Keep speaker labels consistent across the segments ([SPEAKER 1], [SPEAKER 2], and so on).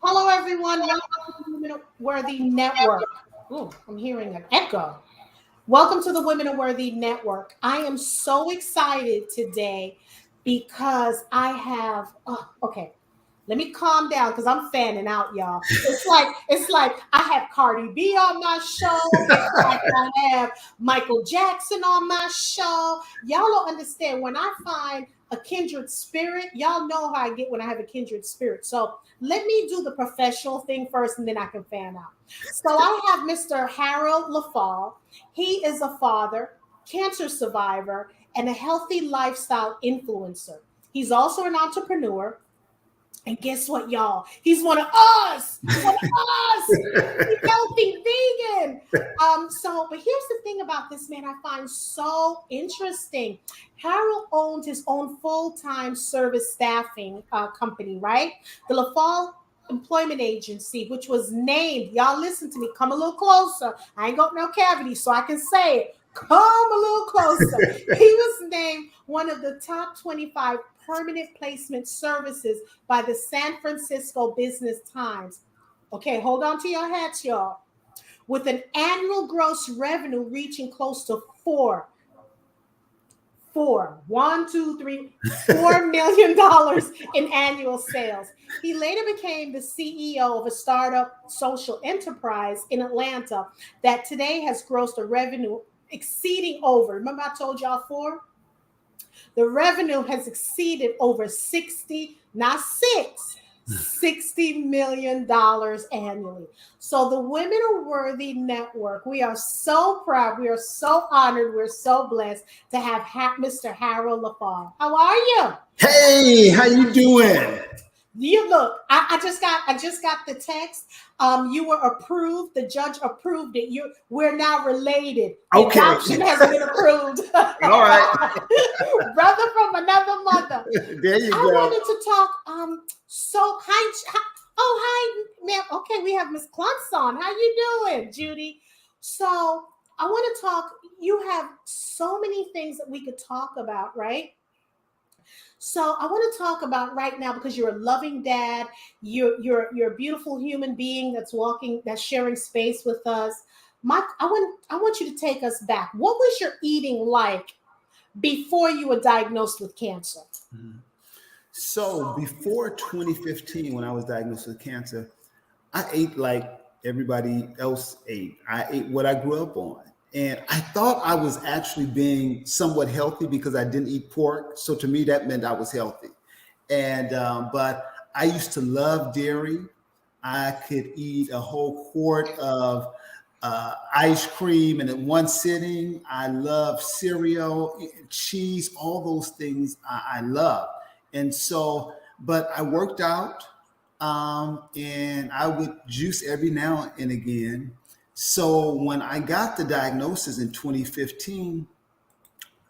[SPEAKER 1] Hello, everyone. Welcome to the Women Worthy Network. Ooh, I'm hearing an echo. Welcome to the Women Worthy Network. I am so excited today because I have. Okay, let me calm down because I'm fanning out, y'all. It's like I have Cardi B on my show. It's like I have Michael Jackson on my show. Y'all don't understand when I find a kindred spirit. Y'all know how I get when I have a kindred spirit. So let me do the professional thing first, and then I can fan out. So I have Mr. Harold Leffall. He is a father, cancer survivor, and a healthy lifestyle influencer. He's also an entrepreneur. And guess what, y'all? He's one of us. One of us. He's healthy vegan. But here's the thing about this man I find so interesting. Harold owns his own full-time service staffing company, right? The Leffall Employment Agency, which was named, y'all listen to me, come a little closer. I ain't got no cavity, so I can say it. Come a little closer. He was named one of the top 25 permanent placement services by the San Francisco Business Times. Okay, hold on to your hats, y'all. With an annual gross revenue reaching close to $4 million in annual sales. He later became the CEO of a startup social enterprise in Atlanta that today has grossed a revenue exceeding over, remember I told y'all four? The revenue has exceeded over 60, not six, $60 million annually. So the Women Are Worthy Network, we are so proud, we are so honored, we're so blessed to have Mr. Harold Leffall. How are you?
[SPEAKER 2] Hey, how you doing?
[SPEAKER 1] You look, I just got the text. You were approved. The judge approved it. We're now related.
[SPEAKER 2] Okay.
[SPEAKER 1] Adoption has been approved.
[SPEAKER 2] All right.
[SPEAKER 1] Brother from another mother.
[SPEAKER 2] There you go.
[SPEAKER 1] I wanted to talk. Hi, ma'am. Okay, we have Miss Clunts on. How you doing, Judy? So I want to talk. You have so many things that we could talk about, right? So I want to talk about right now because you're a loving dad, you're a beautiful human being that's sharing space with us. I want you to take us back. What was your eating like before you were diagnosed with cancer?
[SPEAKER 2] So before 2015, when I was diagnosed with cancer, I ate like everybody else ate. I ate what I grew up on. And I thought I was actually being somewhat healthy because I didn't eat pork. So to me, that meant I was healthy. But I used to love dairy. I could eat a whole quart of ice cream and in one sitting. I love cereal, cheese, all those things I love. And so, but I worked out and I would juice every now and again. So when I got the diagnosis in 2015,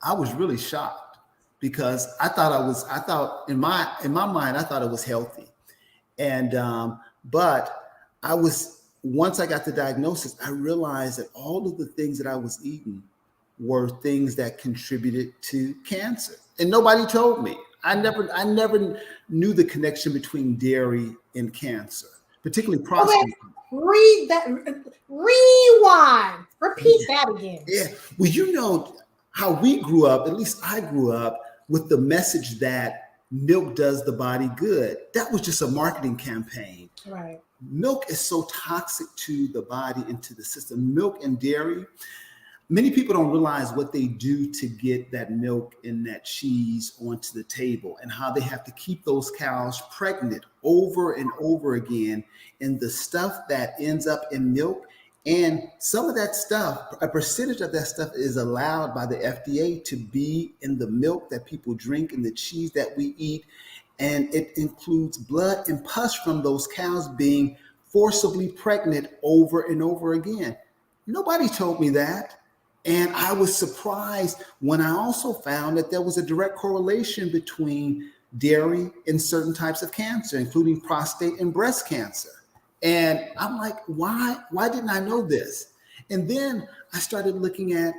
[SPEAKER 2] I was really shocked because I thought in my mind, I thought it was healthy. But once I got the diagnosis, I realized that all of the things that I was eating were things that contributed to cancer. And nobody told me. I never knew the connection between dairy and cancer, particularly prostate.
[SPEAKER 1] Read that. Rewind. Repeat that again.
[SPEAKER 2] Yeah. Well, you know how we grew up, at least I grew up, with the message that milk does the body good. That was just a marketing campaign.
[SPEAKER 1] Right.
[SPEAKER 2] Milk is so toxic to the body and to the system. Milk and dairy, many people don't realize what they do to get that milk and that cheese onto the table and how they have to keep those cows pregnant over and over again. And the stuff that ends up in milk, and some of that stuff, a percentage of that stuff is allowed by the FDA to be in the milk that people drink and the cheese that we eat. And it includes blood and pus from those cows being forcibly pregnant over and over again. Nobody told me that. And I was surprised when I also found that there was a direct correlation between dairy and certain types of cancer, including prostate and breast cancer. And I'm like, why didn't I know this? And then I started looking at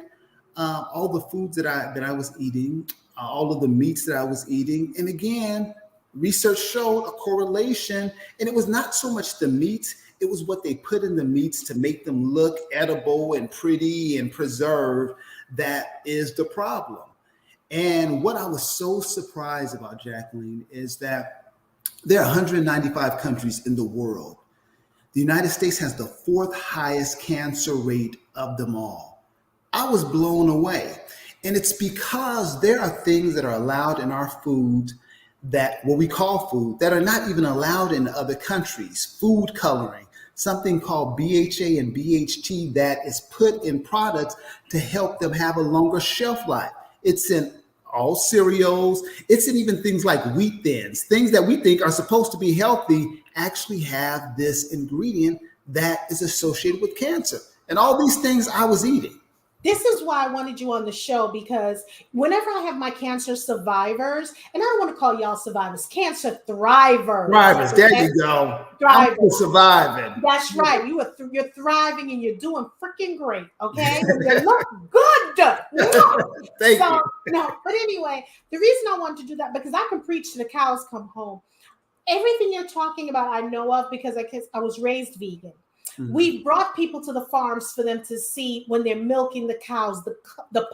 [SPEAKER 2] all the foods that I was eating, all of the meats that I was eating. And again, research showed a correlation, and it was not so much the meats, it was what they put in the meats to make them look edible and pretty and preserved that is the problem. And what I was so surprised about, Jacqueline, is that there are 195 countries in the world. The United States has the 4th highest cancer rate of them all. I was blown away. And it's because there are things that are allowed in our food that, what we call food, that are not even allowed in other countries. Food coloring, something called BHA and BHT that is put in products to help them have a longer shelf life. It's in all cereals. It's in even things like wheat thins. Things that we think are supposed to be healthy actually have this ingredient that is associated with cancer. And all these things I was eating.
[SPEAKER 1] This is why I wanted you on the show, because whenever I have my cancer survivors, and I don't want to call y'all survivors, cancer thrivers.
[SPEAKER 2] Thrivers, there you go.
[SPEAKER 1] Thrivers.
[SPEAKER 2] I'm surviving.
[SPEAKER 1] That's right. You're thriving and you're doing freaking great. Okay, and you look good.
[SPEAKER 2] Thank you.
[SPEAKER 1] No, but anyway, the reason I wanted to do that, because I can preach to the cows come home. Everything you're talking about, I know of because I was raised vegan. Mm-hmm. We brought people to the farms for them to see when they're milking the cows, the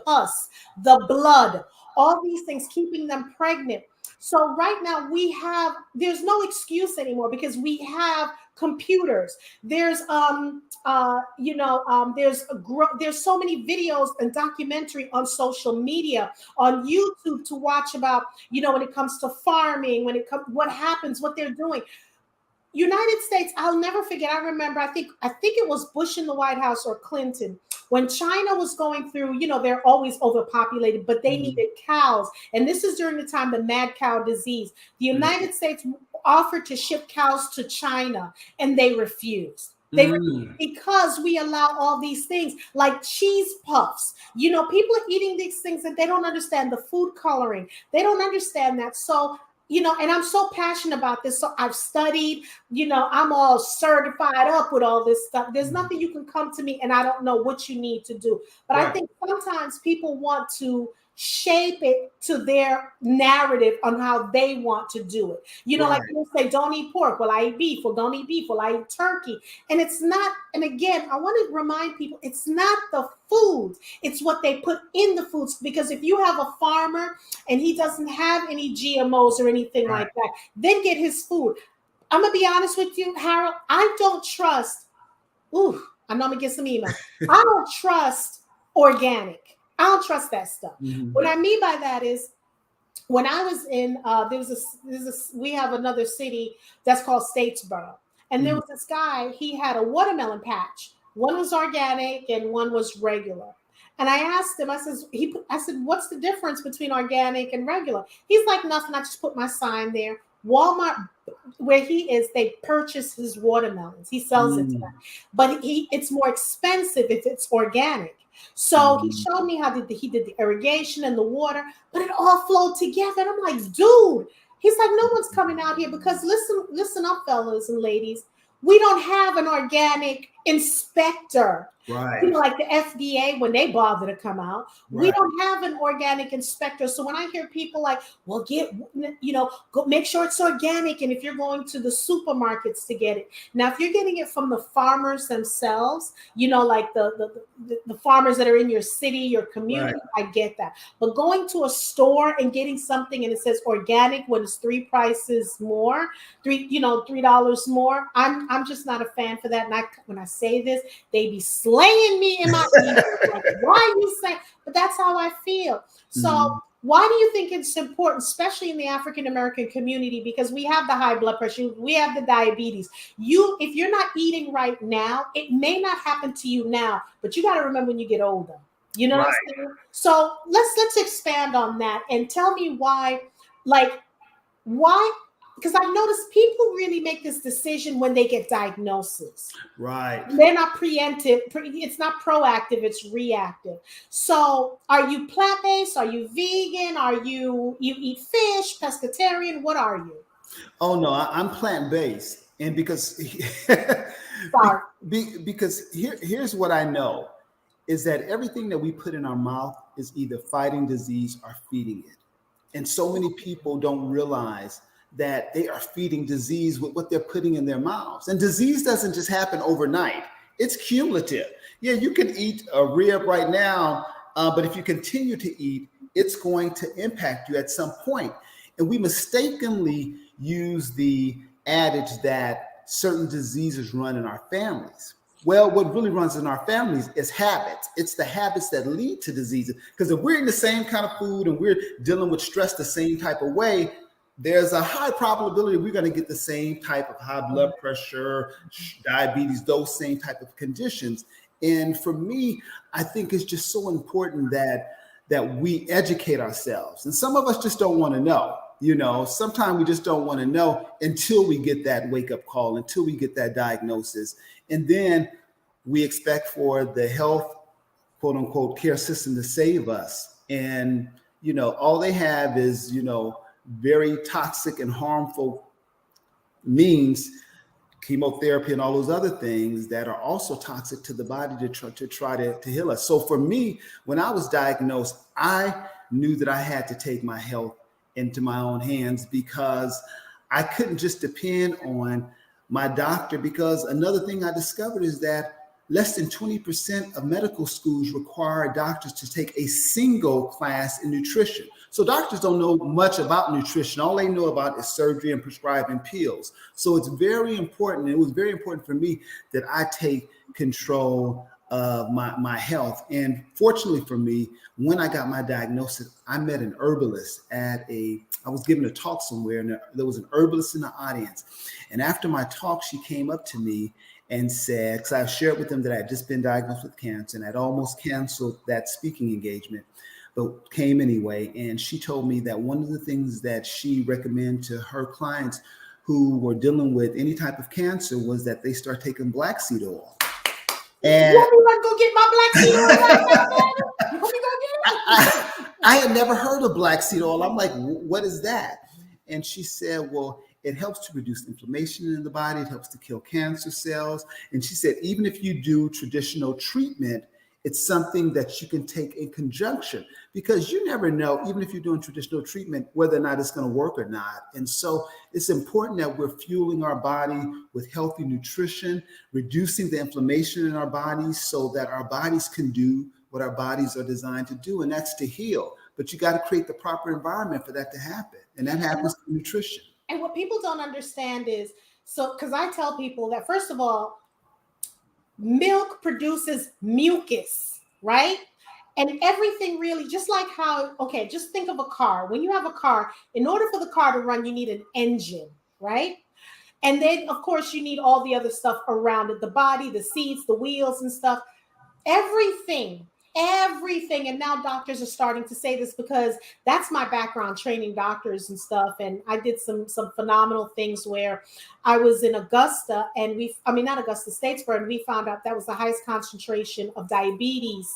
[SPEAKER 1] pus, the blood, all these things, keeping them pregnant. So right now there's no excuse anymore because we have computers. There's there's so many videos and documentary on social media, on YouTube to watch about, when it comes to farming, what happens, what they're doing. United States, I'll never forget. I remember, I think it was Bush in the White House or Clinton, when China was going through, they're always overpopulated, but they needed cows. And this is during the time the mad cow disease. The United States offered to ship cows to China, and they refused. Because we allow all these things like cheese puffs. People are eating these things and they don't understand the food coloring. They don't understand that. So and I'm so passionate about this. So I've studied, I'm all certified up with all this stuff. There's nothing you can come to me and I don't know what you need to do. But right. I think sometimes people want to shape it to their narrative on how they want to do it. Right. Like people say, don't eat pork. Well, I eat beef. Well, don't eat beef. Well, I eat turkey. And it's not, and again, I want to remind people, it's not the food. It's what they put in the foods. Because if you have a farmer and he doesn't have any GMOs or anything right. like that, then get his food. I'm going to be honest with you, Harold. I don't trust, I know I'm going to get some emails. I don't trust organic. I don't trust that stuff. Mm-hmm. What I mean by that is, when I was in, we have another city that's called Statesboro. And there was this guy, he had a watermelon patch. One was organic and one was regular. And I asked him, I said, what's the difference between organic and regular? He's like, nothing. I just put my sign there. Walmart, where he is, they purchase his watermelons. He sells it to them. But it's more expensive if it's organic. So he showed me how he did the irrigation and the water, but it all flowed together. And I'm like, dude, he's like, no one's coming out here because listen up, fellas and ladies. We don't have an organic inspector. Right. Like the FDA, when they bother to come out, right. We don't have an organic inspector. So when I hear people like, well, go make sure it's organic. And if you're going to the supermarkets to get it. Now, if you're getting it from the farmers themselves, like the farmers that are in your city, your community, right. I get that. But going to a store and getting something and it says organic when it's $3 more, $3 more, I'm just not a fan for that. And when I say this, they be slaying me in my ears. Like, why are you saying? But that's how I feel. So why do you think it's important, especially in the African American community? Because we have the high blood pressure, we have the diabetes. If you're not eating right now, it may not happen to you now, but you got to remember when you get older. You know what I'm saying? So let's expand on that and tell me why. Because I've noticed people really make this decision when they get diagnosis. Right. They're not preemptive. It's not proactive. It's reactive. So are you plant-based? Are you vegan? Are you eat fish, pescatarian? What are you?
[SPEAKER 2] Oh, no, I'm plant-based. And because here's what I know is that everything that we put in our mouth is either fighting disease or feeding it. And so many people don't realize that they are feeding disease with what they're putting in their mouths. And disease doesn't just happen overnight. It's cumulative. Yeah, you can eat a rib right now, but if you continue to eat, it's going to impact you at some point. And we mistakenly use the adage that certain diseases run in our families. Well, what really runs in our families is habits. It's the habits that lead to diseases. Because if we're eating the same kind of food and we're dealing with stress the same type of way, there's a high probability we're going to get the same type of high blood pressure, diabetes, those same type of conditions. And for me, I think it's just so important that we educate ourselves. And some of us just don't want to know. You know, sometimes we just don't want to know until we get that wake-up call, until we get that diagnosis. And then we expect for the health, quote unquote, care system to save us. And, you know, all they have is, you know, very toxic and harmful means, chemotherapy and all those other things that are also toxic to the body to try to heal us. So for me, when I was diagnosed, I knew that I had to take my health into my own hands, because I couldn't just depend on my doctor. Because another thing I discovered is that less than 20% of medical schools require doctors to take a single class in nutrition. So doctors don't know much about nutrition. All they know about is surgery and prescribing pills. So it's very important. It was very important for me that I take control of my health. And fortunately for me, when I got my diagnosis, I met an herbalist I was giving a talk somewhere, and there was an herbalist in the audience. And after my talk, she came up to me and said, because I shared with them that I had just been diagnosed with cancer and I'd almost canceled that speaking engagement, but came anyway. And she told me that one of the things that she recommended to her clients who were dealing with any type of cancer was that they start taking black seed oil. And
[SPEAKER 1] you want me to go get my black seed oil right now? You want me to go get it?
[SPEAKER 2] I had never heard of black seed oil. I'm like, what is that? And she said, well, it helps to reduce inflammation in the body. It helps to kill cancer cells. And she said, even if you do traditional treatment, it's something that you can take in conjunction, because you never know, even if you're doing traditional treatment, whether or not it's going to work or not. And so it's important that we're fueling our body with healthy nutrition, reducing the inflammation in our bodies so that our bodies can do what our bodies are designed to do, and that's to heal. But you got to create the proper environment for that to happen. And that happens through nutrition.
[SPEAKER 1] And what people don't understand is, so, because I tell people that, first of all, milk produces mucus, right? And everything really, just like how, okay, just think of a car. When you have a car, in order for the car to run, you need an engine, right? And then, of course, you need all the other stuff around it, the body, the seats, the wheels and stuff, everything. And now doctors are starting to say this, because that's my background, training doctors and stuff. And I did some phenomenal things where I was in Augusta, and not Augusta, Statesboro, and we found out that was the highest concentration of diabetes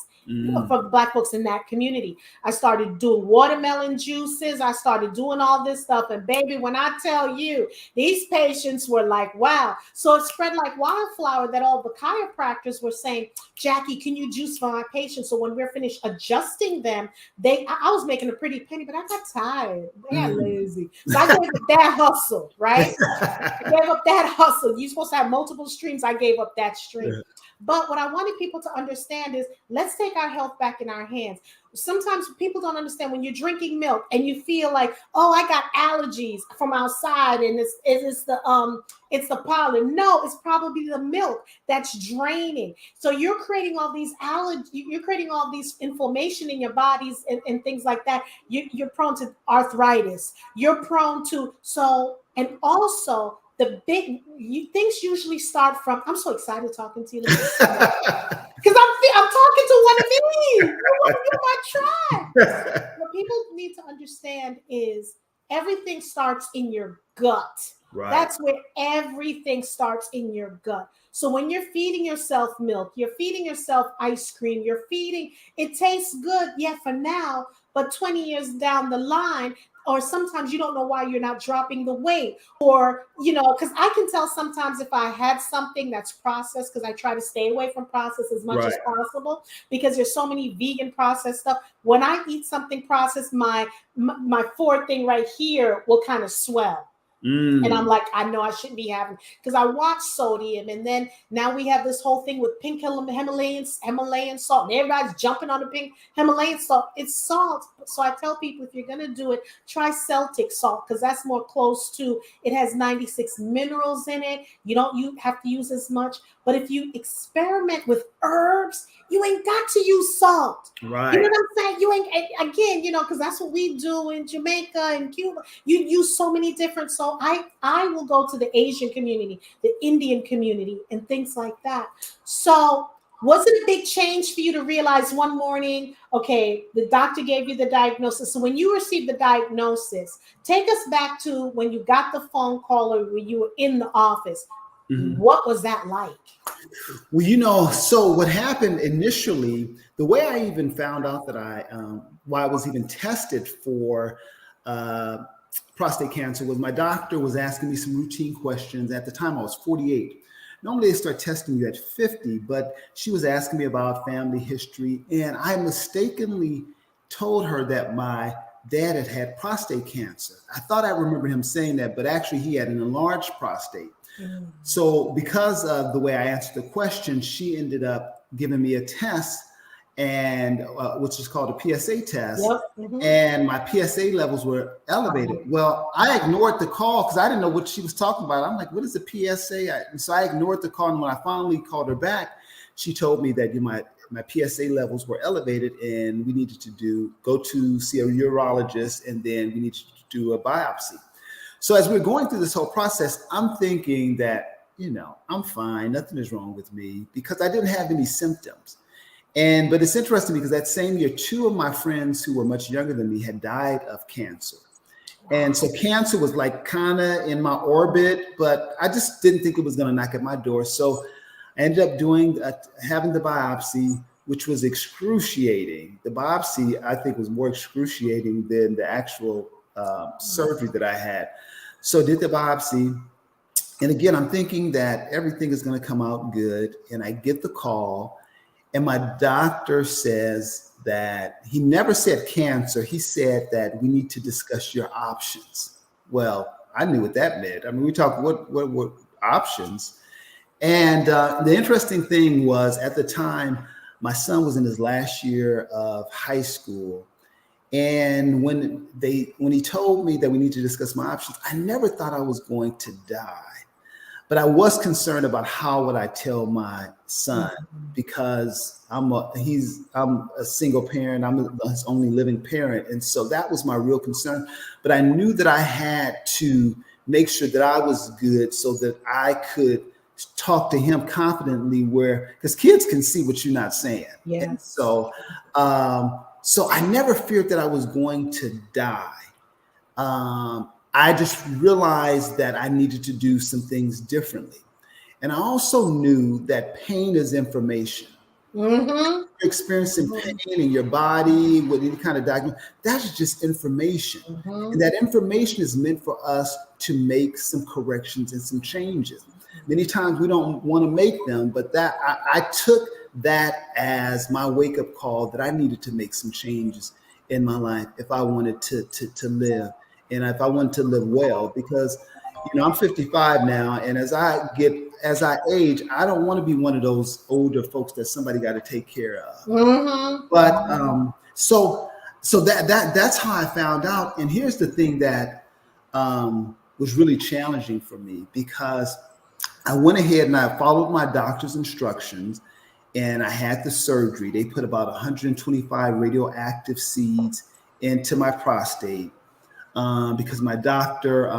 [SPEAKER 1] for Black folks in that community. I started doing watermelon juices. I started doing all this stuff. And baby, when I tell you, these patients were like, wow. So it spread like wildflower that all the chiropractors were saying, Jackie, can you juice for my patients? So when we're finished adjusting them, I was making a pretty penny, but I got tired. They got lazy. So I gave up that hustle, right? I gave up that hustle. You're supposed to have multiple streams. I gave up that stream. Yeah. But what I wanted people to understand is, let's take our health back in our hands. Sometimes people don't understand, when you're drinking milk and you feel like, oh, I got allergies from outside and it's the pollen. No, it's probably the milk that's draining. So you're creating all these you're creating all these inflammation in your bodies and things like that. You're prone to arthritis. You're prone to, and also the things usually start from, I'm so excited talking to you. Because I'm talking to one of these. You're my tribe. What people need to understand is everything starts in your gut. Right. That's where everything starts, in your gut. So when you're feeding yourself milk, you're feeding yourself ice cream, it tastes good, yeah, for now, but 20 years down the line, or sometimes you don't know why you're not dropping the weight, or, because I can tell sometimes if I had something that's processed, because I try to stay away from processed as much as possible, because there's so many vegan processed stuff. When I eat something processed, my fourth thing right here will kind of swell. And I'm like, I know I shouldn't be having, because I watch sodium, and then now we have this whole thing with pink Himalayan salt, and everybody's jumping on the pink Himalayan salt. It's salt. So I tell people, if you're gonna do it, try Celtic salt, because that's more close to. It has 96 minerals in it. You have to use as much. But if you experiment with herbs, you ain't got to use salt.
[SPEAKER 2] Right.
[SPEAKER 1] You know what I'm saying? You ain't, again, because that's what we do in Jamaica and Cuba. You use so many different. So I will go to the Asian community, the Indian community, and things like that. So was it a big change for you to realize one morning, okay, the doctor gave you the diagnosis. So when you received the diagnosis, take us back to when you got the phone call or when you were in the office. Mm-hmm. What was that like?
[SPEAKER 2] Well, so what happened initially, the way I even found out that why I was even tested for prostate cancer was my doctor was asking me some routine questions. At the time, I was 48. Normally, they start testing you at 50, but she was asking me about family history, and I mistakenly told her that my dad had prostate cancer. I thought I remember him saying that, but actually he had an enlarged prostate. So because of the way I answered the question, she ended up giving me a test, and which is called a PSA test.
[SPEAKER 1] Yep. Mm-hmm.
[SPEAKER 2] And my PSA levels were elevated. Well, I ignored the call because I didn't know what she was talking about. I'm like, what is a PSA? So I ignored the call, and when I finally called her back, she told me that my PSA levels were elevated, and we needed to go to see a urologist, and then we needed to do a biopsy. So as we're going through this whole process, I'm thinking that, I'm fine. Nothing is wrong with me because I didn't have any symptoms. But it's interesting because that same year, 2 of my friends who were much younger than me had died of cancer. And so cancer was like kind of in my orbit, but I just didn't think it was going to knock at my door. So I ended up having the biopsy, which was excruciating. The biopsy, I think, was more excruciating than the actual surgery that I had. So did the biopsy. And again, I'm thinking that everything is going to come out good. And I get the call, and my doctor says that he never said cancer. He said that we need to discuss your options. Well, I knew what that meant. I mean, we talked what options. And the interesting thing was, at the time, my son was in his last year of high school. And when he told me that we need to discuss my options, I never thought I was going to die. But I was concerned about how would I tell my son, because I'm a single parent. I'm his only living parent. And so that was my real concern. But I knew that I had to make sure that I was good so that I could talk to him confidently, because kids can see what you're not saying.
[SPEAKER 1] Yes.
[SPEAKER 2] And so I never feared that I was going to die. I just realized that I needed to do some things differently. And I also knew that pain is information. Mm-hmm. You're experiencing pain in your body with any kind of diagnosis, that's just information. Mm-hmm. And that information is meant for us to make some corrections and some changes. Many times we don't want to make them, but that I took that as my wake-up call that I needed to make some changes in my life if I wanted to live, and if I wanted to live well, because I'm 55 now, and as I age, I don't want to be one of those older folks that somebody got to take care of. Mm-hmm. But so that's how I found out. And here's the thing that was really challenging for me, because I went ahead and I followed my doctor's instructions, and I had the surgery. They put about 125 radioactive seeds into my prostate because my doctor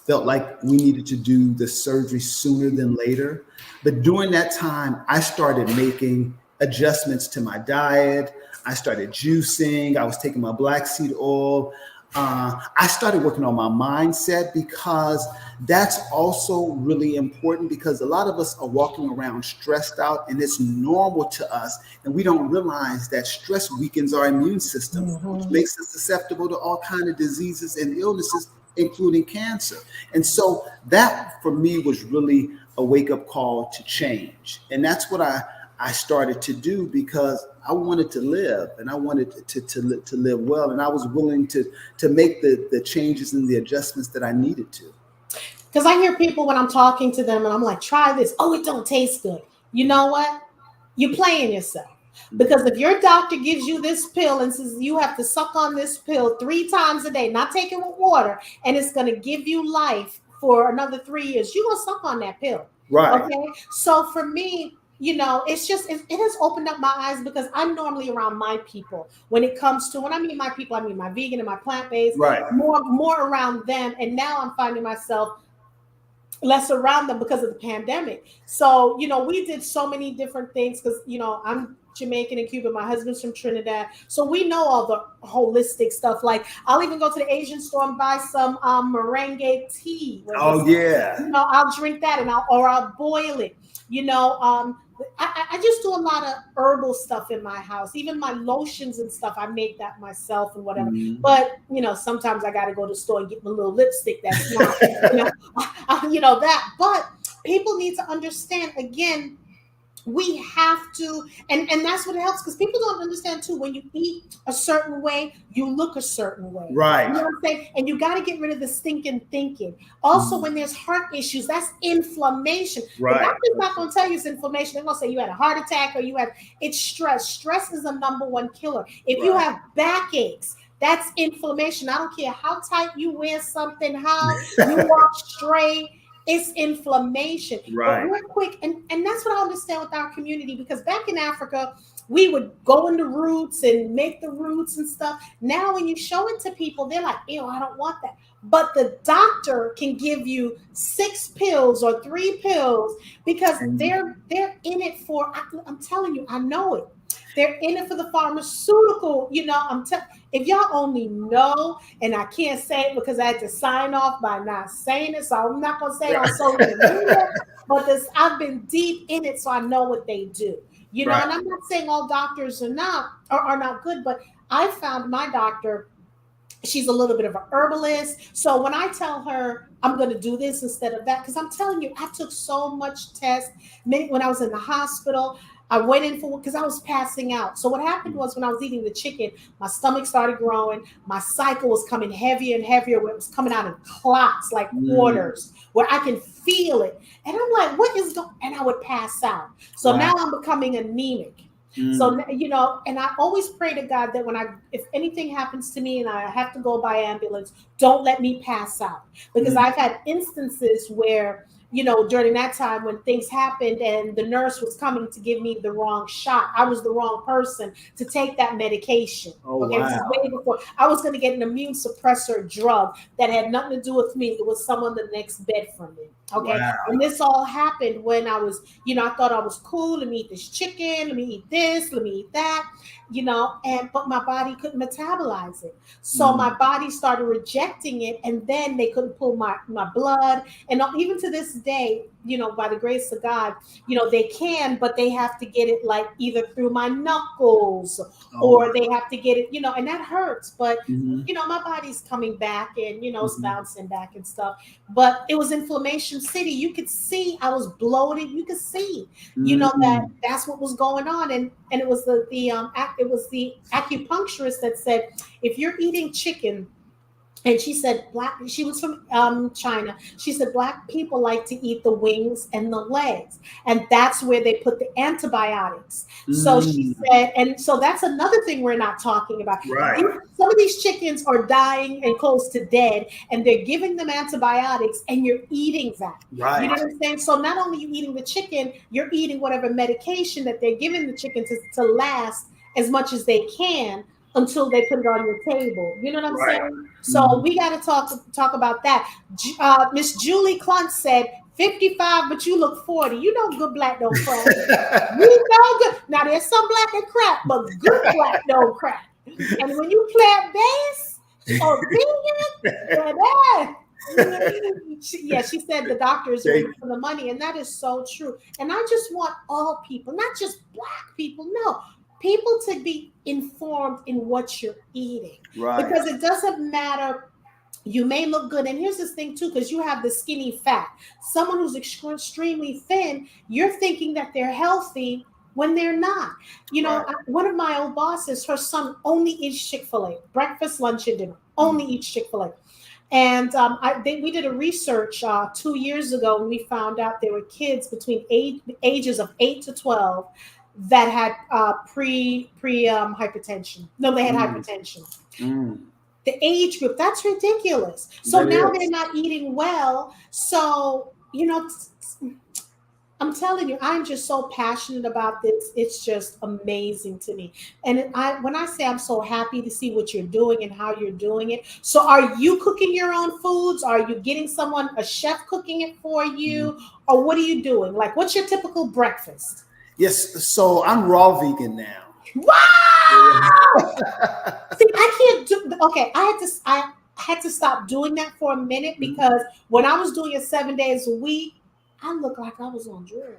[SPEAKER 2] felt like we needed to do the surgery sooner than later. But during that time, I started making adjustments to my diet. I started juicing. I was taking my black seed oil. I started working on my mindset, because that's also really important, because a lot of us are walking around stressed out, and it's normal to us. And we don't realize that stress weakens our immune system, which makes us susceptible to all kinds of diseases and illnesses, including cancer. And so that for me was really a wake-up call to change. And that's what I started to do, because I wanted to live, and I wanted to live well, and I was willing to make the changes and the adjustments that I needed to.
[SPEAKER 1] Because I hear people when I'm talking to them and I'm like, try this. Oh, it don't taste good. You know what? You're playing yourself. Because if your doctor gives you this pill and says you have to suck on this pill 3 times a day, not take it with water, and it's going to give you life for another 3 years, you're going to suck on that pill.
[SPEAKER 2] Right.
[SPEAKER 1] Okay. So for me, it's just, it has opened up my eyes because I'm normally around my people when it comes to, when I mean my people, I mean my vegan and my plant-based,
[SPEAKER 2] Right.
[SPEAKER 1] more around them. And now I'm finding myself less around them because of the pandemic. So, we did so many different things because, I'm Jamaican and Cuban. My husband's from Trinidad. So we know all the holistic stuff. Like I'll even go to the Asian store and buy some merengue tea.
[SPEAKER 2] Oh, yeah.
[SPEAKER 1] I'll drink that and I'll boil it. I just do a lot of herbal stuff in my house. Even my lotions and stuff, I make that myself and whatever.
[SPEAKER 2] Mm-hmm.
[SPEAKER 1] But, sometimes I got to go to the store and get my little lipstick that's not, that. But people need to understand, again, we have to, and that's what it helps, because people don't understand too, when you eat a certain way, you look a certain way.
[SPEAKER 2] Right.
[SPEAKER 1] You know what I'm saying? And you got to get rid of the stinking thinking. Also, when there's heart issues, that's inflammation.
[SPEAKER 2] Right.
[SPEAKER 1] The doctor's not going to tell you it's inflammation. They're going to say you had a heart attack or it's stress. Stress is the number one killer. If you have backaches, that's inflammation. I don't care how tight you wear something, how you walk straight. It's inflammation.
[SPEAKER 2] Right.
[SPEAKER 1] But real quick, and that's what I understand with our community, because back in Africa, we would go in the roots and make the roots and stuff. Now, when you show it to people, they're like, ew, I don't want that. But the doctor can give you 6 pills or 3 pills because they're in it for, I'm telling you, I know it. They're in it for the pharmaceutical, if y'all only know, and I can't say it because I had to sign off by not saying it, so I'm not going to say it on social media, but I've been deep in it, so I know what they do, and I'm not saying all doctors are not good, but I found my doctor, she's a little bit of an herbalist. So when I tell her I'm going to do this instead of that, because I'm telling you, I took so much tests when I was in the hospital. I went in because I was passing out. So what happened was, when I was eating the chicken, my stomach started growing. My cycle was coming heavier and heavier, where it was coming out in clots, like quarters, where I can feel it. And I'm like, what is going on? And I would pass out. So now I'm becoming anemic. So, and I always pray to God that if anything happens to me and I have to go by ambulance, don't let me pass out. Because I've had instances where, during that time when things happened and the nurse was coming to give me the wrong shot, I was the wrong person to take that medication.
[SPEAKER 2] Oh,
[SPEAKER 1] okay,
[SPEAKER 2] wow.
[SPEAKER 1] This is way before I was going to get an immune suppressor drug that had nothing to do with me. It was someone the next bed from me. Okay. Wow. And this all happened when I was, I thought I was cool. Let me eat this chicken. Let me eat this. Let me eat that. But my body couldn't metabolize it. So my body started rejecting it, and then they couldn't pull my blood. And even to this day, by the grace of God, they can, but they have to get it like either through my knuckles or they have to get it, and that hurts. But, my body's coming back and, it's bouncing back and stuff. But it was inflammation city. You could see I was bloated. You could see, that's what was going on. And it was it was the acupuncturist that said, if you're eating chicken, and she said she was from China. She said Black people like to eat the wings and the legs. And that's where they put the antibiotics. So she said, and so that's another thing we're not talking about.
[SPEAKER 2] Right.
[SPEAKER 1] Some of these chickens are dying and close to dead, and they're giving them antibiotics, and you're eating that.
[SPEAKER 2] Right.
[SPEAKER 1] You know what I'm saying? So not only are you eating the chicken, you're eating whatever medication that they're giving the chicken to last as much as they can, until they put it on your table. You know what I'm saying? So we got to talk about that. Miss Julie Clunt said, 55, but you look 40. You know good black don't crack. You know good. Now, there's some black that crack, but good black don't crack. And when you plant-based or vegan, she said the doctors are in for the money, and that is so true. And I just want all people, not just Black people, no, people to be informed in what you're eating. Right. Because it doesn't matter. You may look good. And here's this thing too, because you have the skinny fat. Someone who's extremely thin, you're thinking that they're healthy when they're not. One of my old bosses, her son only eats Chick-fil-A, breakfast, lunch, and dinner, only eats Chick-fil-A. And we did a research 2 years ago, and we found out there were kids between ages of 8 to 12 that had pre hypertension. No, they had hypertension. The age group, that's ridiculous. So now they're not eating well. So, I'm telling you, I'm just so passionate about this. It's just amazing to me. And when I say I'm so happy to see what you're doing and how you're doing it. So are you cooking your own foods? Are you getting a chef cooking it for you? Or what are you doing? Like, what's your typical breakfast?
[SPEAKER 2] Yes. So I'm raw vegan now.
[SPEAKER 1] Wow! See, I can't do, okay. I had to stop doing that for a minute because when I was doing it 7 days a week, I looked like I was on drugs.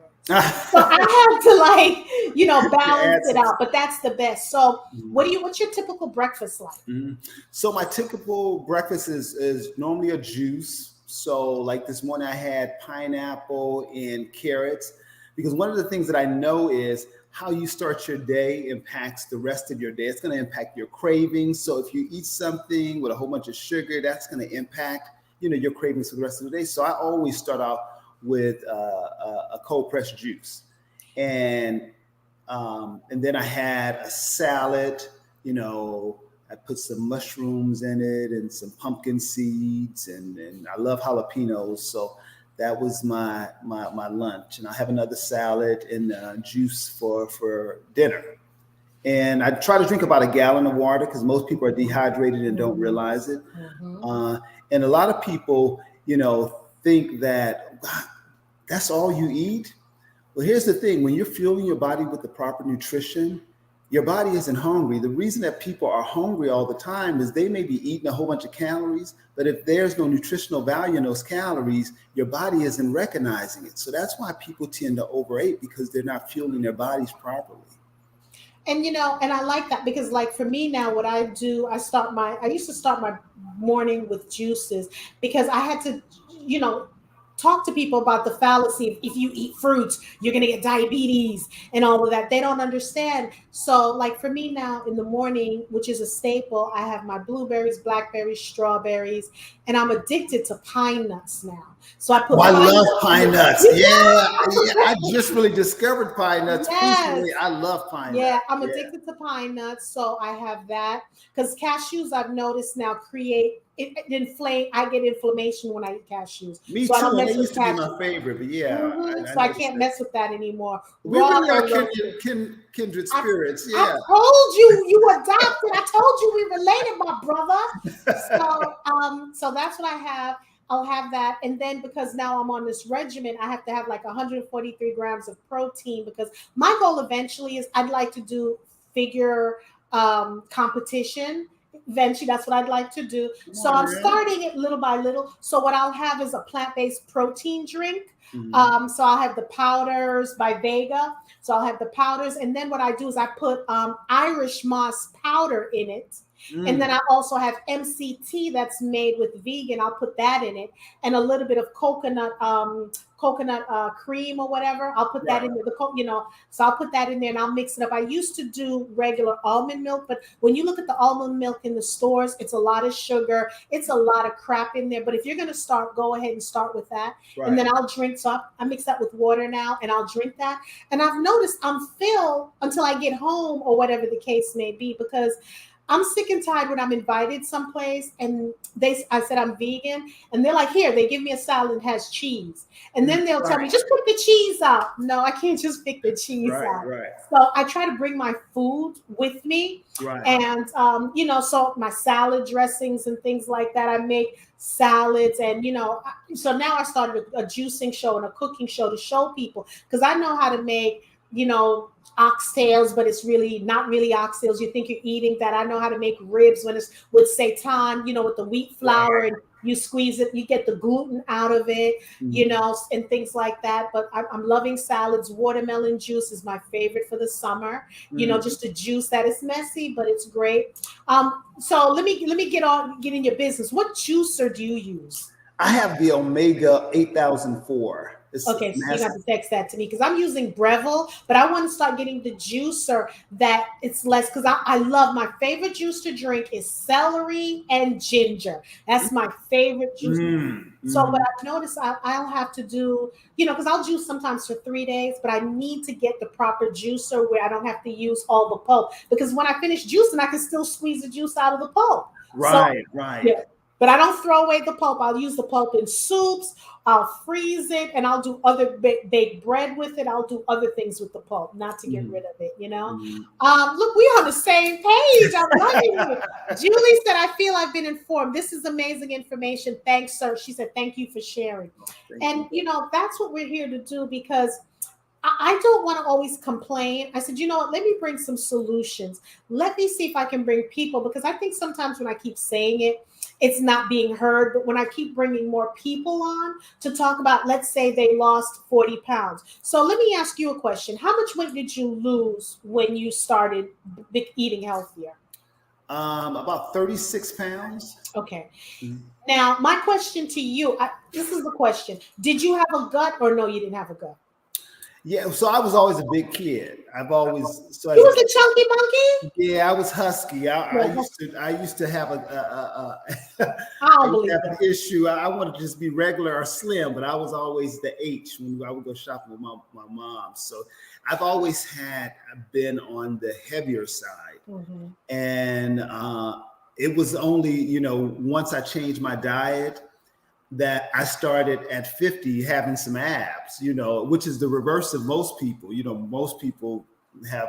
[SPEAKER 1] So I had to balance it out, but that's the best. So what's your typical breakfast like?
[SPEAKER 2] So my typical breakfast is normally a juice. So like this morning I had pineapple and carrots, because one of the things that I know is how you start your day impacts the rest of your day. It's going to impact your cravings. So if you eat something with a whole bunch of sugar, that's going to impact, your cravings for the rest of the day. So I always start out with a cold pressed juice, and then I had a salad. I put some mushrooms in it and some pumpkin seeds, and I love jalapenos. So that was my lunch, and I have another salad and juice for dinner. And I try to drink about a gallon of water because most people are dehydrated and don't realize it. And a lot of people, think that that's all you eat. Well, here's the thing. When you're fueling your body with the proper nutrition, your body isn't hungry. The reason that people are hungry all the time is they may be eating a whole bunch of calories, but if there's no nutritional value in those calories, your body isn't recognizing it. So that's why people tend to overeat, because they're not fueling their bodies properly.
[SPEAKER 1] And and I like that, because like for me now, what I do, I used to start my morning with juices, because I had to, talk to people about the fallacy. If you eat fruits, you're going to get diabetes and all of that. They don't understand. So like for me now in the morning, which is a staple, I have my blueberries, blackberries, strawberries, and I'm addicted to pine nuts now. So I put
[SPEAKER 2] I love pine nuts. Yeah. I just really discovered pine nuts recently. I love pine nuts.
[SPEAKER 1] Yeah, I'm addicted to pine nuts. So I have that, because cashews, I've noticed now, I get inflammation when I eat cashews.
[SPEAKER 2] Me
[SPEAKER 1] so
[SPEAKER 2] too. They used to be my favorite, but yeah.
[SPEAKER 1] I can't mess with that anymore.
[SPEAKER 2] We really are kindred spirits.
[SPEAKER 1] I told you adopted. I told you we related, my brother. So that's what I have. I'll have that. And then because now I'm on this regimen, I have to have like 143 grams of protein, because my goal eventually is I'd like to do figure competition. Eventually, that's what I'd like to do. So I'm starting it little by little. So what I'll have is a plant-based protein drink. So I'll have the powders by Vega. So I'll have the powders. And then what I do is I put Irish moss powder in it. And then I also have MCT that's made with vegan. I'll put that in it, and a little bit of coconut cream or whatever. I'll put that in there. So I'll put that in there and I'll mix it up. I used to do regular almond milk, but when you look at the almond milk in the stores, it's a lot of sugar. It's a lot of crap in there. But if you're going to start, go ahead and start with that. And then I'll drink. So I mix that with water now, and I'll drink that. And I've noticed I'm filled until I get home, or whatever the case may be, because I'm sick and tired when I'm invited someplace and I said I'm vegan, and they're like, here, they give me a salad that has cheese. And then they'll tell me, just pick the cheese out. No, I can't just pick the cheese out. So I try to bring my food with me. And, so my salad dressings and things like that, I make salads. And, so now I started a juicing show and a cooking show to show people, because I know how to make, oxtails, but it's really not really oxtails. You think you're eating that. I know how to make ribs when it's with seitan, with the wheat flour, and you squeeze it, you get the gluten out of it, and things like that. But I'm loving salads. Watermelon juice is my favorite for the summer. Just a juice that is messy, but it's great. So let me get in your business. What juicer do you use?
[SPEAKER 2] I have the Omega 8004. It's
[SPEAKER 1] Okay, so you
[SPEAKER 2] massive.
[SPEAKER 1] have to text that to me because I'm using Breville, but I want to start getting the juicer that it's less because I love my favorite juice to drink is celery and ginger. That's my favorite juice. So what I've noticed, I'll have to do, because I'll juice sometimes for 3 days, but I need to get the proper juicer where I don't have to use all the pulp because when I finish juicing, I can still squeeze the juice out of the pulp.
[SPEAKER 2] Right,
[SPEAKER 1] So,
[SPEAKER 2] right.
[SPEAKER 1] yeah. But I don't throw away the pulp. I'll use the pulp in soups. I'll freeze it, and I'll do other baked bread with it. I'll do other things with the pulp, not to get rid of it. Look, we're on the same page. I'm loving it. Julie said, "I feel I've been informed. This is amazing information. Thanks, sir." She said, "Thank you for sharing."
[SPEAKER 2] Thank you.
[SPEAKER 1] That's what we're here to do because I don't want to always complain. I said, you know what? Let me bring some solutions. Let me see if I can bring people because I think sometimes when I keep saying it, it's not being heard. But when I keep bringing more people on to talk about, let's say they lost 40 pounds. So let me ask you a question. How much weight did you lose when you started eating healthier?
[SPEAKER 2] About 36 pounds.
[SPEAKER 1] Okay. Now, my question to you, this is the question. Did you have a gut or no, you didn't have a gut?
[SPEAKER 2] Yeah, so I was always a big kid. I've always
[SPEAKER 1] You was a chunky monkey?
[SPEAKER 2] Yeah, I was husky. I used to have an issue. I wanted to just be regular or slim, but I was always the H when I would go shopping with my mom. So I've always been on the heavier side, and it was only once I changed my diet that I started at 50 having some abs, which is the reverse of most people. Most people have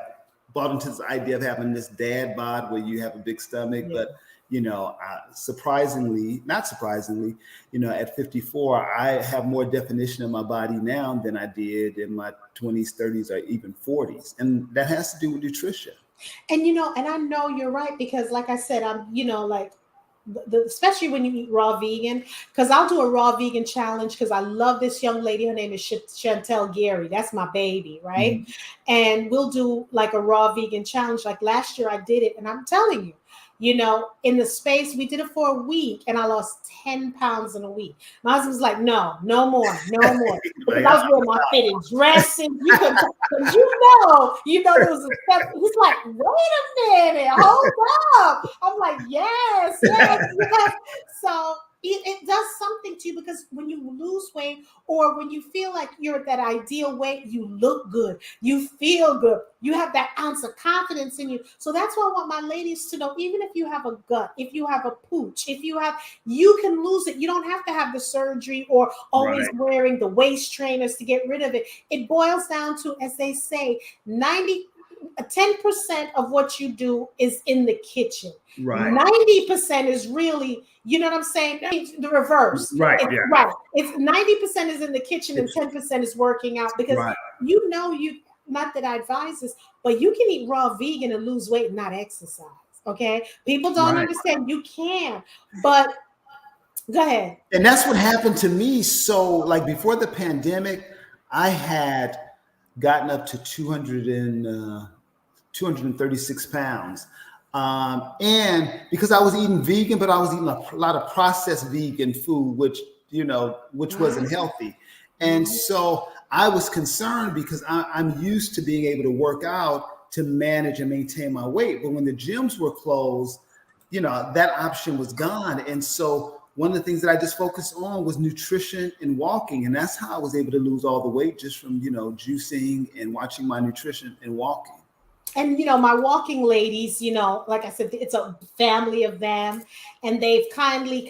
[SPEAKER 2] bought into this idea of having this dad bod where you have a big stomach, but not surprisingly, at 54, I have more definition in my body now than I did in my 20s, 30s, or even 40s. And that has to do with nutrition.
[SPEAKER 1] And, and I know you're right, because like I said, I'm, especially when you eat raw vegan, because I'll do a raw vegan challenge because I love this young lady. Her name is Chantel Gary. That's my baby, right? And we'll do like a raw vegan challenge. Like last year I did it, and I'm telling you, in the space, we did it for a week and I lost 10 pounds in a week. My husband's like, no more. Because I was wearing my fitted dresses. Because there was a step. He's like, wait a minute, hold up. I'm like, yes. So it does something to you, because when you lose weight or when you feel like you're at that ideal weight, you look good, you feel good, you have that ounce of confidence in you. So that's what I want my ladies to know. Even if you have a gut, if you have a pooch, you can lose it. You don't have to have the surgery or always wearing the waist trainers to get rid of it. It boils down to, as they say, 10% of what you do is in the kitchen. 90% is really, you know what I'm saying? The reverse. It's 90% is in the kitchen and 10% is working out, because not that I advise this, but you can eat raw vegan and lose weight and not exercise. Okay. People don't understand you can, but go ahead.
[SPEAKER 2] And that's what happened to me. So like before the pandemic, I had gotten up to 236 pounds. And because I was eating vegan, but I was eating a lot of processed vegan food, which wasn't healthy. And so I was concerned because I'm used to being able to work out to manage and maintain my weight. But when the gyms were closed, that option was gone. And so one of the things that I just focused on was nutrition and walking. And that's how I was able to lose all the weight, just from, juicing and watching my nutrition and walking.
[SPEAKER 1] And, my walking ladies, like I said, it's a family of them, and they've kindly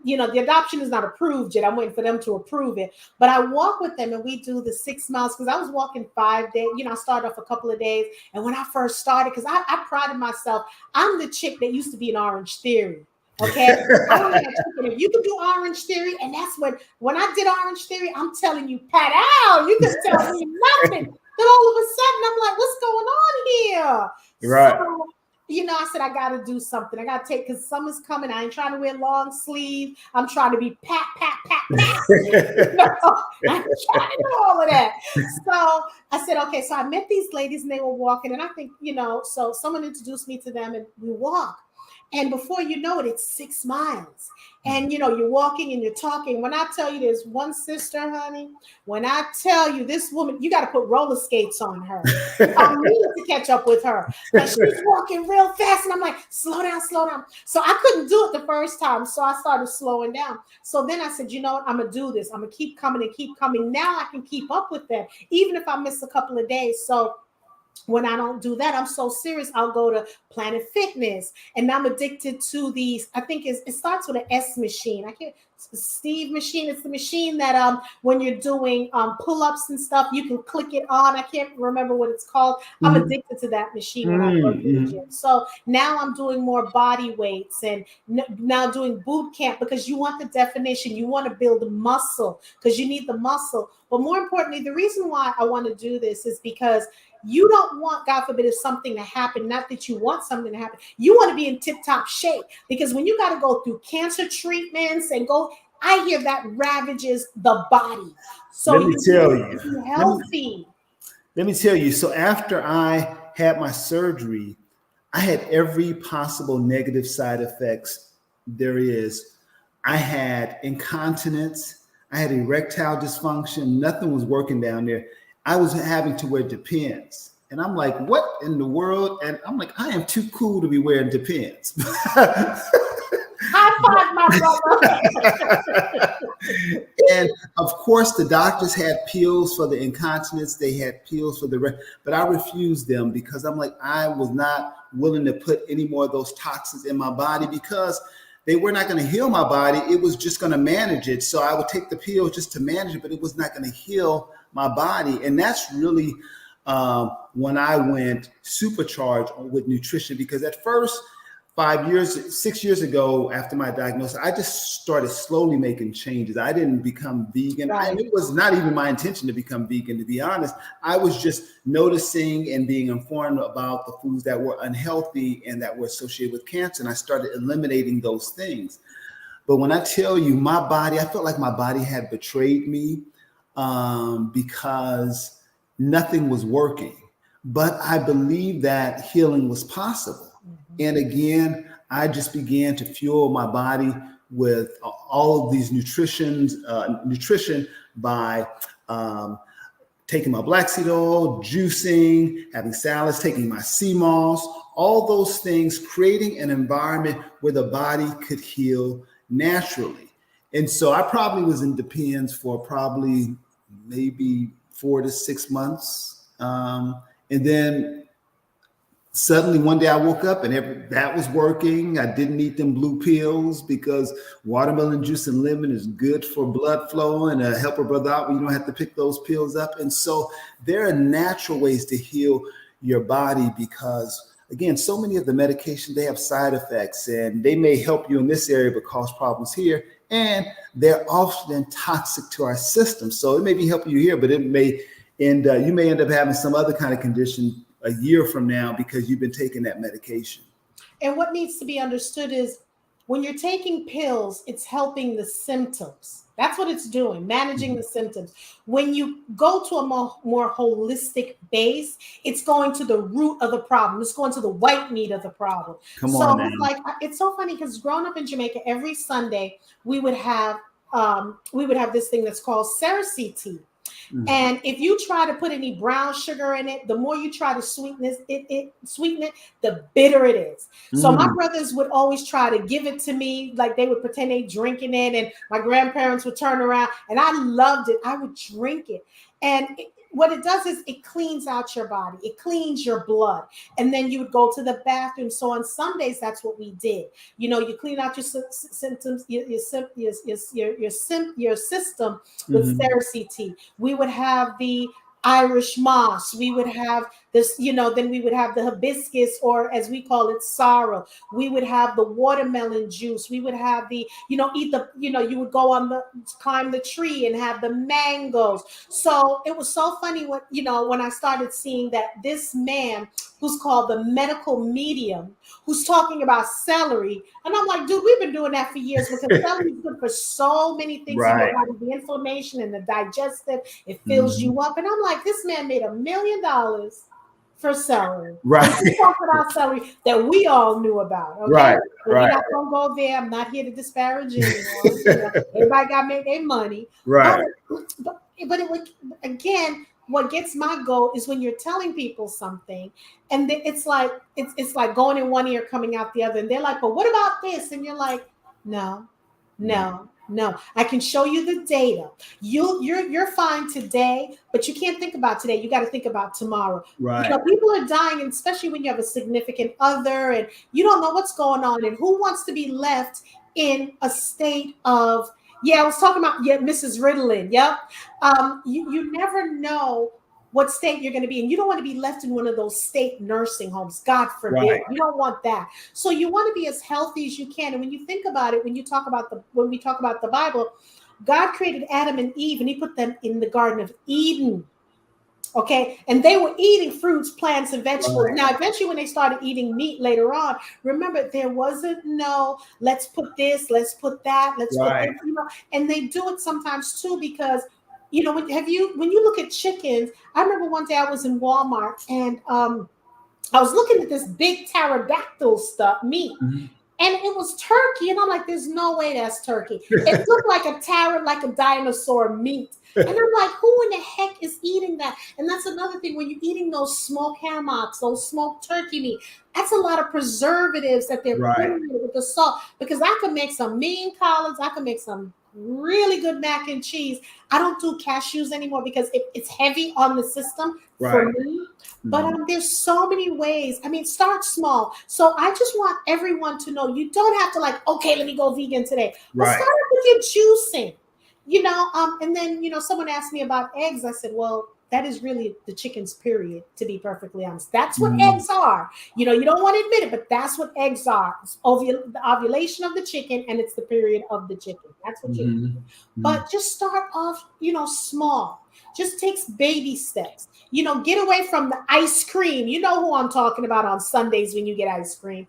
[SPEAKER 1] the adoption is not approved yet. I'm waiting for them to approve it, but I walk with them and we do the 6 miles, because I was walking 5 days. I started off a couple of days. And when I first started, because I prided myself, I'm the chick that used to be in Orange Theory. Okay. If you can do Orange Theory, and that's when I did Orange Theory, I'm telling you, pat out, you can tell me nothing. Then all of a sudden, I'm like, what's going on here?
[SPEAKER 2] Right.
[SPEAKER 1] So, I said, I got to do something. I got to because summer's coming. I ain't trying to wear long sleeve. I'm trying to be pat. I'm trying to do all of that. So I said, okay. So I met these ladies and they were walking. And I think, so someone introduced me to them and we walk. And before you know it, it's 6 miles. And you're walking and you're talking. When I tell you there's one sister, honey, when I tell you this woman, you got to put roller skates on her. I need to catch up with her because she's walking real fast. And I'm like, slow down, slow down. So I couldn't do it the first time. So I started slowing down. So then I said, you know what? I'm going to do this. I'm going to keep coming and keep coming. Now I can keep up with them, even if I miss a couple of days. So when I don't do that, I'm so serious. I'll go to Planet Fitness, and I'm addicted to these. I think it starts with an S machine. I can't. Steve machine. It's the machine that when you're doing pull-ups and stuff, you can click it on. I can't remember what it's called. I'm addicted to that machine when I work in the gym. So now I'm doing more body weights and now doing boot camp because you want the definition. You want to build muscle because you need the muscle. But more importantly, the reason why I want to do this is because you don't want, God forbid, if something to happen, not that you want something to happen. You want to be in tip-top shape because when you got to go through cancer treatments and I hear that ravages the body. So
[SPEAKER 2] let me tell you,
[SPEAKER 1] be healthy.
[SPEAKER 2] Let me tell you. So after I had my surgery, I had every possible negative side effects there is. I had incontinence. I had erectile dysfunction. Nothing was working down there. I was having to wear Depends. And I'm like, what in the world? And I'm like, I am too cool to be wearing Depends.
[SPEAKER 1] High five, my brother.
[SPEAKER 2] And of course, the doctors had pills for the incontinence. They had pills for but I refused them because I'm like, I was not willing to put any more of those toxins in my body because they were not going to heal my body. It was just going to manage it. So I would take the pill just to manage it, but it was not going to heal my body. And that's really when I went supercharged with nutrition, because at first, 6 years ago, after my diagnosis, I just started slowly making changes. I didn't become vegan.
[SPEAKER 1] Right.
[SPEAKER 2] It was not even my intention to become vegan, to be honest. I was just noticing and being informed about the foods that were unhealthy and that were associated with cancer. And I started eliminating those things. But when I tell you my body, I felt like my body had betrayed me because nothing was working. But I believed that healing was possible. And again, I just began to fuel my body with all of these nutrition by taking my black seed oil, juicing, having salads, taking my sea moss, all those things, creating an environment where the body could heal naturally. And so I probably was in Depends for probably maybe 4 to 6 months. And then suddenly one day I woke up and that was working. I didn't need them blue pills because watermelon juice and lemon is good for blood flow and help a brother out when you don't have to pick those pills up. And so there are natural ways to heal your body because, again, so many of the medications, they have side effects and they may help you in this area but cause problems here. And they're often toxic to our system. So it may be helping you here, but you may end up having some other kind of condition a year from now because you've been taking that medication.
[SPEAKER 1] And what needs to be understood is when you're taking pills, it's helping the symptoms. That's what it's doing, managing the symptoms. When you go to a more holistic base, it's going to the root of the problem. It's going to the white meat of the problem. It's so funny because growing up in Jamaica, every Sunday we would have this thing that's called Cersei tea. And if you try to put any brown sugar in it, the more you try to sweeten it, the bitter it is. So my brothers would always try to give it to me, like they would pretend they drinking it, and my grandparents would turn around, and I loved it. I would drink it, and what it does is it cleans out your body, it cleans your blood, and then you would go to the bathroom. So on Sundays, that's what we did. You clean out your symptoms, your system with Cersei tea. We would have the Irish moss. We would have this, then we would have the hibiscus, or as we call it, sorrel. We would have the watermelon juice. We would have the, you would go climb the tree and have the mangoes. So it was so funny when I started seeing that this man who's called the medical medium, who's talking about celery. And I'm like, dude, we've been doing that for years because celery is good for so many things in your body, the inflammation and the digestive, it fills you up. And I'm like, this man made $1 million for celery.
[SPEAKER 2] Right.
[SPEAKER 1] We talk about celery that we all knew about. Okay.
[SPEAKER 2] Right.
[SPEAKER 1] But
[SPEAKER 2] Right.
[SPEAKER 1] we're not gonna go there. I'm not here to disparage anyone. Everybody got to make their money.
[SPEAKER 2] Right.
[SPEAKER 1] But it would, again, what gets my goal is when you're telling people something, and it's like going in one ear, coming out the other, and they're like, "But what about this?" And you're like, "No, no, no. I can show you the data. You're fine today, but you can't think about today. You got to think about tomorrow."
[SPEAKER 2] Right.
[SPEAKER 1] People are dying, and especially when you have a significant other, and you don't know what's going on, and who wants to be left in a state of. Yeah, I was talking about Mrs. Ritalin. Yep. You never know what state you're going to be in. You don't want to be left in one of those state nursing homes. God forbid.
[SPEAKER 2] Right.
[SPEAKER 1] You don't want that. So you want to be as healthy as you can. And when you think about it, when we talk about the Bible, God created Adam and Eve, and he put them in the Garden of Eden. Okay. And they were eating fruits, plants, and vegetables. Right. Now, eventually when they started eating meat later on, remember, there wasn't let's put this, let's put that, let's put that, and they do it sometimes too, because, when you look at chickens, I remember one day I was in Walmart, and I was looking at this big pterodactyl meat. Mm-hmm. And it was turkey. And I'm like, there's no way that's turkey. It looked like a dinosaur meat. And I'm like, who in the heck is eating that? And that's another thing, when you're eating those smoked hammocks, those smoked turkey meat, that's a lot of preservatives that they're putting in with the salt. Because I can make some mean collards. I can make some really good mac and cheese. I don't do cashews anymore because it's heavy on the system for me. But there's so many ways. I mean, start small. So I just want everyone to know, you don't have to okay, let me go vegan today. But start with your juicing, and then, someone asked me about eggs. I said, well, that is really the chicken's period, to be perfectly honest. That's what eggs are. You don't want to admit it, but that's what eggs are. It's the ovulation of the chicken, and it's the period of the chicken. That's what you're doing. But just start off, small. Just takes baby steps. Get away from the ice cream. You know who I'm talking about on Sundays when you get ice cream.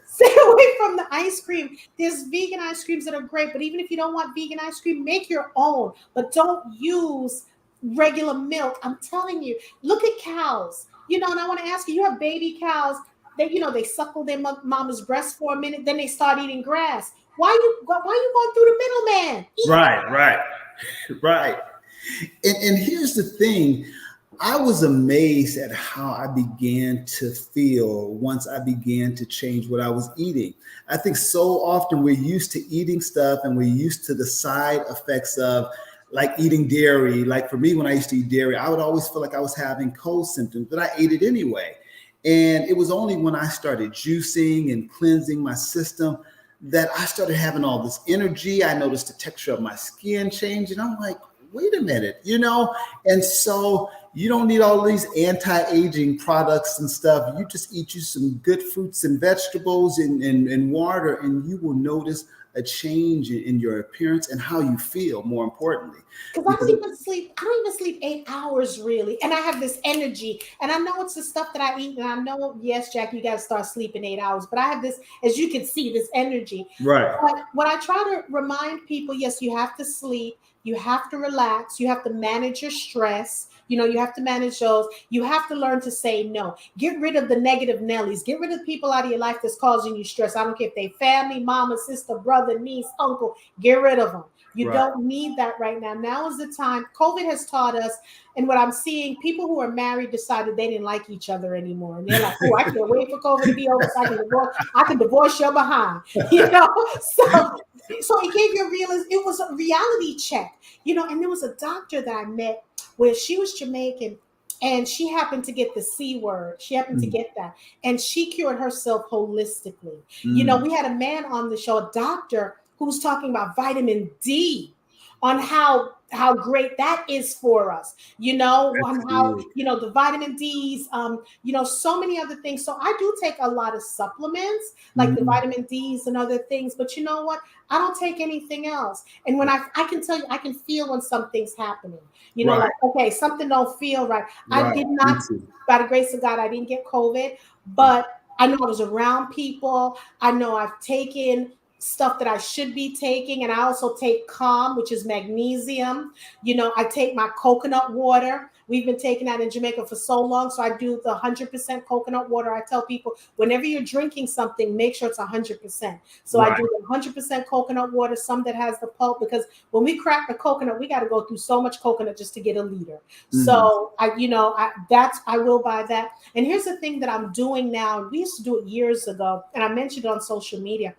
[SPEAKER 1] Stay away from the ice cream. There's vegan ice creams that are great, but even if you don't want vegan ice cream, make your own. But don't use regular milk. I'm telling you, look at cows. And I want to ask you, you have baby cows. They suckle their mama's breast for a minute, then they start eating grass. Why you going through the middleman?
[SPEAKER 2] Right. And here's the thing. I was amazed at how I began to feel once I began to change what I was eating. I think so often we're used to eating stuff, and we're used to the side effects of, like, eating dairy. Like, for me, when I used to eat dairy, I would always feel like I was having cold symptoms, but I ate it anyway. And it was only when I started juicing and cleansing my system that I started having all this energy. I noticed the texture of my skin change, and I'm like, wait a minute, And so you don't need all these anti-aging products and stuff. You just eat you some good fruits and vegetables and water, and you will notice a change in your appearance and how you feel, more importantly.
[SPEAKER 1] Because I don't even sleep 8 hours, really. And I have this energy. And I know it's the stuff that I eat. And I know, yes, Jack, you got to start sleeping 8 hours. But I have this, as you can see, this energy.
[SPEAKER 2] Right.
[SPEAKER 1] But what I try to remind people, yes, you have to sleep. You have to relax. You have to manage your stress. You have to manage those. You have to learn to say no. Get rid of the negative Nellies. Get rid of people out of your life that's causing you stress. I don't care if they family, mama, sister, brother, niece, uncle. Get rid of them. You don't need that right now. Now is the time. COVID has taught us. And what I'm seeing, people who are married decided they didn't like each other anymore. And they're like, oh, I can't wait for COVID to be over so I can divorce your behind. So it gave you it was a reality check, and there was a doctor that I met where she was Jamaican, and she happened to get the C word. She happened to get that. And she cured herself holistically. We had a man on the show, a doctor, who was talking about vitamin D, on how great that is for us, on how, the vitamin Ds, so many other things. So I do take a lot of supplements, like the vitamin Ds and other things, but you know what? I don't take anything else. And when I can tell you, I can feel when something's happening, like, okay, something don't feel right. I did not, by the grace of God, I didn't get COVID, but I know I was around people. I know I've taken stuff that I should be taking. And I also take Calm, which is magnesium. You know, I take my coconut water. We've been taking that in Jamaica for so long. So I do the 100% coconut water. I tell people, whenever you're drinking something, make sure it's 100%. So I do the 100% coconut water, some that has the pulp, because when we crack the coconut, we got to go through so much coconut just to get a liter. So I will buy that. And here's the thing that I'm doing now. We used to do it years ago, and I mentioned it on social media.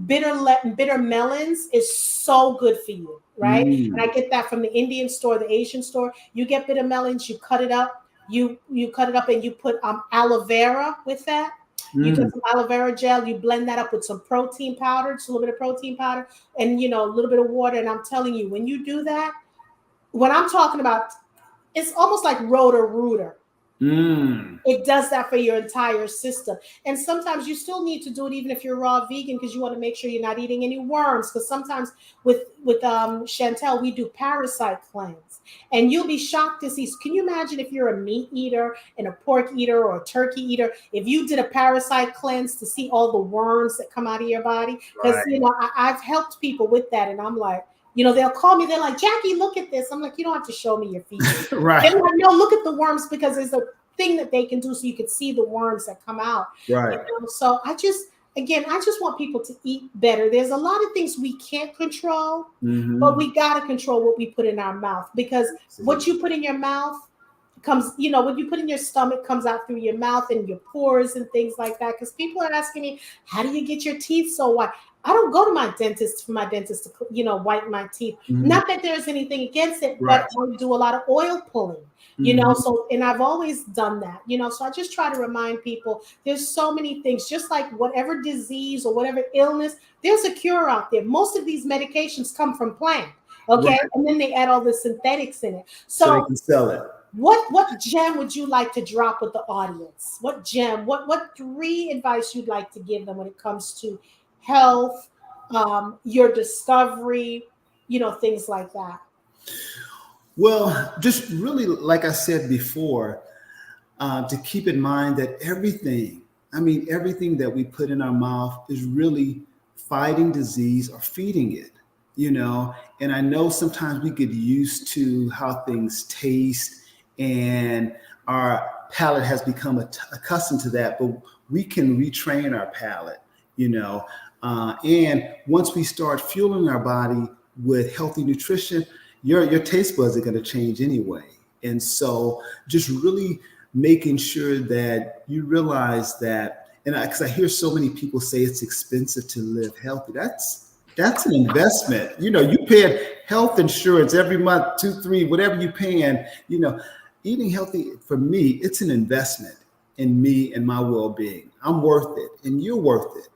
[SPEAKER 1] Bitter melons is so good for you, right? And I get that from the Indian store, the Asian store. You get bitter melons, you cut it up, you cut it up, and you put aloe vera with that. You get some aloe vera gel, you blend that up with some protein powder, just a little bit of protein powder, and a little bit of water. And I'm telling you, when you do that, what I'm talking about, it's almost like Roto-Rooter. It does that for your entire system. And sometimes you still need to do it even if you're raw vegan, because you want to make sure you're not eating any worms. Because sometimes with Chantel, we do parasite cleanse, and you'll be shocked to see. Can you imagine if you're a meat eater and a pork eater or a turkey eater, if you did a parasite cleanse to see all the worms that come out of your body? Because I've helped people with that, and I'm like, they'll call me. They're like, Jackie, look at this. I'm like, you don't have to show me your feet.
[SPEAKER 2] Right.
[SPEAKER 1] They're like, no, look at the worms, because there's a thing that they can do so you can see the worms that come out.
[SPEAKER 2] Right.
[SPEAKER 1] So I just want people to eat better. There's a lot of things we can't control, but we got to control what we put in our mouth, because what you put in your mouth comes, what you put in your stomach comes out through your mouth and your pores and things like that. Because people are asking me, how do you get your teeth so white? I don't go to my dentist for my dentist to, whiten my teeth. Not that there's anything against it, but I do a lot of oil pulling, so, and I've always done that, so I just try to remind people there's so many things, just like whatever disease or whatever illness, there's a cure out there. Most of these medications come from plant. Okay. And then they add all the synthetics in it. So
[SPEAKER 2] they can sell it.
[SPEAKER 1] What gem would you like to drop with the audience? What gem, what 3 advice you'd like to give them when it comes to health, your discovery, things like that?
[SPEAKER 2] Well, just really, like I said before, to keep in mind that everything that we put in our mouth is really fighting disease or feeding it, and I know sometimes we get used to how things taste and our palate has become accustomed to that, but we can retrain our palate, and once we start fueling our body with healthy nutrition, your taste buds are going to change anyway. And so just really making sure that you realize that, and because I hear so many people say it's expensive to live healthy. That's an investment. You pay health insurance every month, 2, 3, whatever you're paying, eating healthy, for me, it's an investment in me and my well-being. I'm worth it, and you're worth it,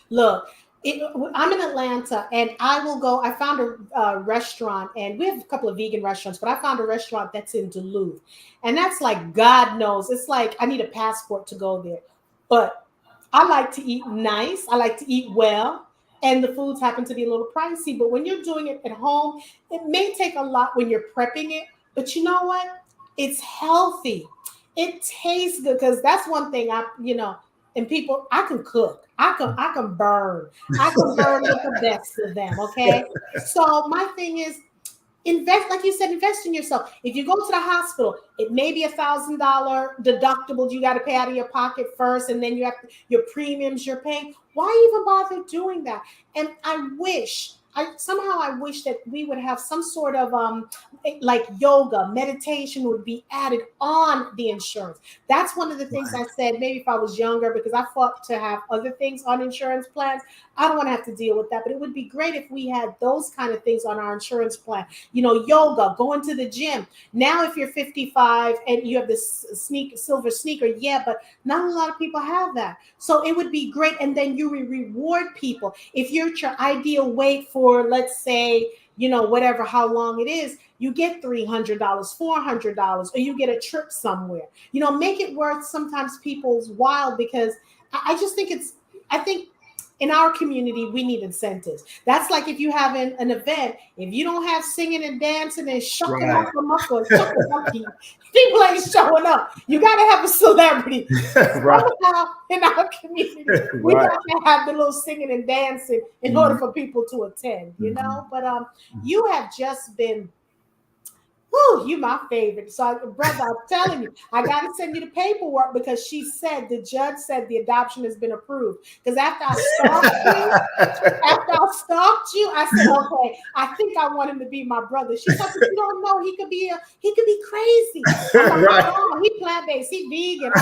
[SPEAKER 1] Look, I'm in Atlanta, and I found a restaurant, and we have a couple of vegan restaurants, but I found a restaurant that's in Duluth, and that's like, God knows, it's like I need a passport to go there. But I like to eat nice. I like to eat well, and the foods happen to be a little pricey. But when you're doing it at home, it may take a lot when you're prepping it, but you know what? It's healthy. It tastes good, because that's one thing and people, I can cook. I can burn. I can burn with the best of them. Okay. So my thing is, invest, like you said, invest in yourself. If you go to the hospital, it may be $1,000 deductible you got to pay out of your pocket first, and then you have your premiums you're paying. Why even bother doing that? And I wish that we would have some sort of like yoga, meditation would be added on the insurance. That's one of the things I said, maybe if I was younger, because I fought to have other things on insurance plans. I don't want to have to deal with that, but it would be great if we had those kind of things on our insurance plan. Yoga, going to the gym. Now, if you're 55 and you have this silver sneaker, but not a lot of people have that. So it would be great. And then you reward people. If you're at your ideal weight for, let's say, whatever, how long it is, you get $300, $400, or you get a trip somewhere. Make it worth sometimes people's while, because I just think in our community, we need incentives. That's like if you have an event, if you don't have singing and dancing and shucking
[SPEAKER 2] Right.
[SPEAKER 1] people ain't showing up. You got to have a celebrity.
[SPEAKER 2] Right.
[SPEAKER 1] Somehow in our community, we
[SPEAKER 2] Right.
[SPEAKER 1] got to have the little singing and dancing in order for people to attend, you know? But you have just been, whew, you my favorite. So, brother, I'm telling you, I got to send you the paperwork because the judge said the adoption has been approved. Because after I stalked you, I said, okay, I think I want him to be my brother. She said, you don't know, he could be crazy. I'm like,
[SPEAKER 2] Right.
[SPEAKER 1] oh, he plant-based, he vegan.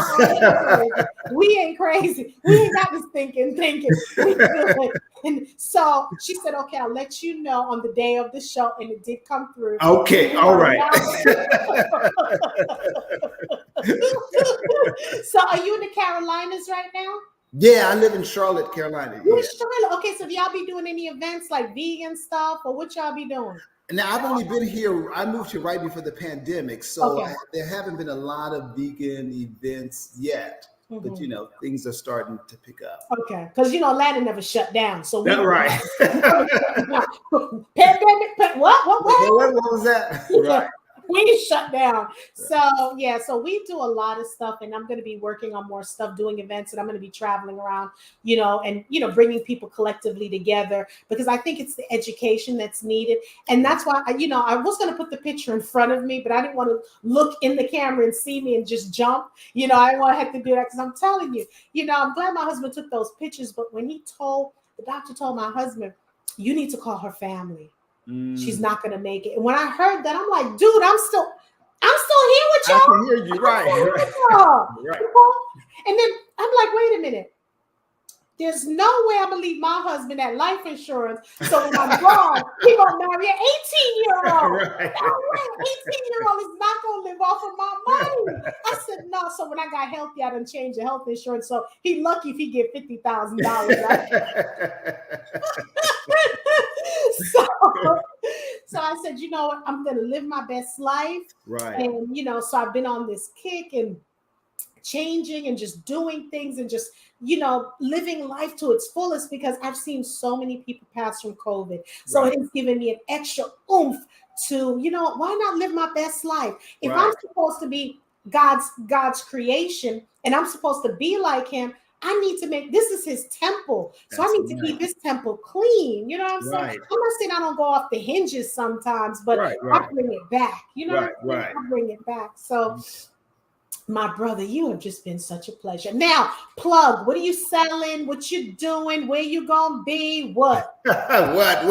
[SPEAKER 1] We ain't crazy. We ain't got this thinking. We good. And so she said, okay, I'll let you know on the day of the show. And it did come through.
[SPEAKER 2] Okay, all right.
[SPEAKER 1] So are you in the Carolinas right now?
[SPEAKER 2] Yeah, I live in Charlotte, Carolina.
[SPEAKER 1] You're in Charlotte. Okay, so do y'all be doing any events like vegan stuff, or what y'all be doing?
[SPEAKER 2] Now, I've only been here, I moved here right before the pandemic, so
[SPEAKER 1] Okay.
[SPEAKER 2] there haven't been a lot of vegan events yet. But things are starting to pick up.
[SPEAKER 1] Okay, because Atlanta never shut down. So
[SPEAKER 2] That's right.
[SPEAKER 1] Pandemic. What
[SPEAKER 2] was that? Right.
[SPEAKER 1] We shut down. So so we do a lot of stuff, and I'm going to be working on more stuff, doing events, and I'm going to be traveling around, and bringing people collectively together, because I think it's the education that's needed, and that's why I was going to put the picture in front of me, but I didn't want to look in the camera and see me and just jump. I didn't want to have to do that, because I'm telling you, I'm glad my husband took those pictures, but when the doctor told my husband, you need to call her family. She's not going to make it. And when I heard that, I'm like, dude, I'm still here with y'all.
[SPEAKER 2] I can hear you. Right.
[SPEAKER 1] Right. And then I'm like, wait a minute. There's no way I'm going to leave my husband at life insurance. So when I'm gone, he's going to marry an 18-year-old.
[SPEAKER 2] Right.
[SPEAKER 1] An 18-year-old is not going to live off of my money. I said, no. So when I got healthy, I done changed the health insurance. So he lucky if he get $50,000. Right? So I said, you know what? I'm going to live my best life.
[SPEAKER 2] Right.
[SPEAKER 1] And, so I've been on this kick and changing and just doing things and just, living life to its fullest, because I've seen so many people pass from COVID. So It has given me an extra oomph to, why not live my best life? If I'm supposed to be God's creation and I'm supposed to be like him, I need to this is his temple. So I need to keep his temple clean. You know what I'm saying? I'm not saying I don't go off the hinges sometimes, but I bring it back. I bring it back. So my brother, you have just been such a pleasure. Now, plug, what are you selling? What you doing? Where you gonna be? What?
[SPEAKER 2] What?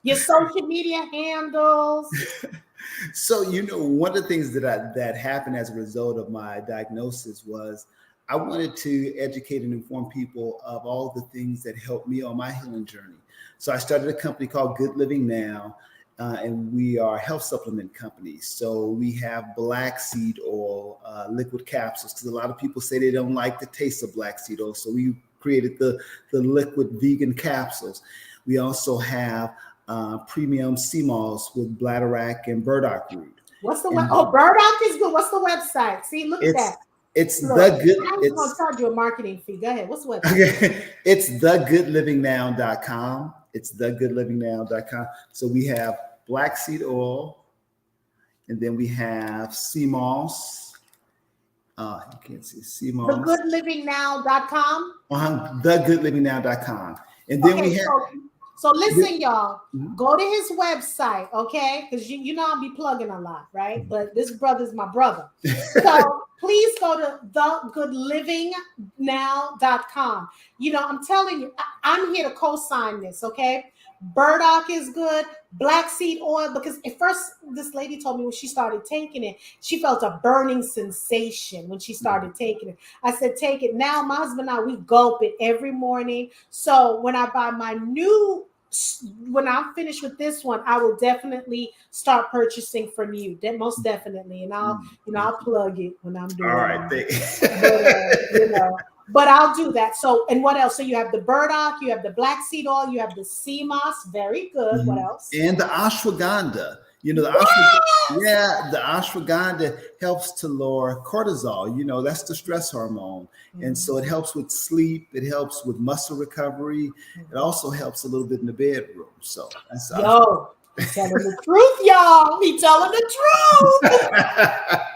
[SPEAKER 1] Your social media handles.
[SPEAKER 2] So, one of the things that happened as a result of my diagnosis was I wanted to educate and inform people of all the things that helped me on my healing journey. So I started a company called Good Living Now, and we are a health supplement company. So we have black seed oil, liquid capsules, because a lot of people say they don't like the taste of black seed oil. So we created the liquid vegan capsules. We also have premium sea moss with bladderwrack and burdock root.
[SPEAKER 1] What's the burdock is good. What's the website? See, look at that.
[SPEAKER 2] It's
[SPEAKER 1] Look,
[SPEAKER 2] the good.
[SPEAKER 1] I'm going to charge you a marketing fee. Go ahead. What's the website?
[SPEAKER 2] Okay. It's thegoodlivingnow.com. It's thegoodlivingnow.com. So we have black seed oil, and then we have sea moss. You can't see sea moss.
[SPEAKER 1] Thegoodlivingnow.com.
[SPEAKER 2] Thegoodlivingnow.com. And then we have.
[SPEAKER 1] So listen, y'all, go to his website, okay? Because I'll be plugging a lot, right? But this brother's my brother. So please go to thegoodlivingnow.com. I'm telling you, I'm here to co-sign this, okay? Burdock is good, black seed oil, because at first this lady told me when she started taking it, she felt a burning sensation when she started taking it. I said, take it. Now my husband and I, we gulp it every morning. So when I buy when I'm finished with this one, I will definitely start purchasing from you. Most definitely. And I'll plug it when I'm doing it.
[SPEAKER 2] All right.
[SPEAKER 1] But I'll do that. So, and what else? So you have the burdock, you have the black seed oil, you have the sea moss. Very good. What else?
[SPEAKER 2] And the ashwagandha. Yeah, the ashwagandha helps to lower cortisol. You know, that's the stress hormone. And so it helps with sleep. It helps with muscle recovery. It also helps a little bit in the bedroom. So that's
[SPEAKER 1] Yo, he telling the truth, y'all. He telling the truth.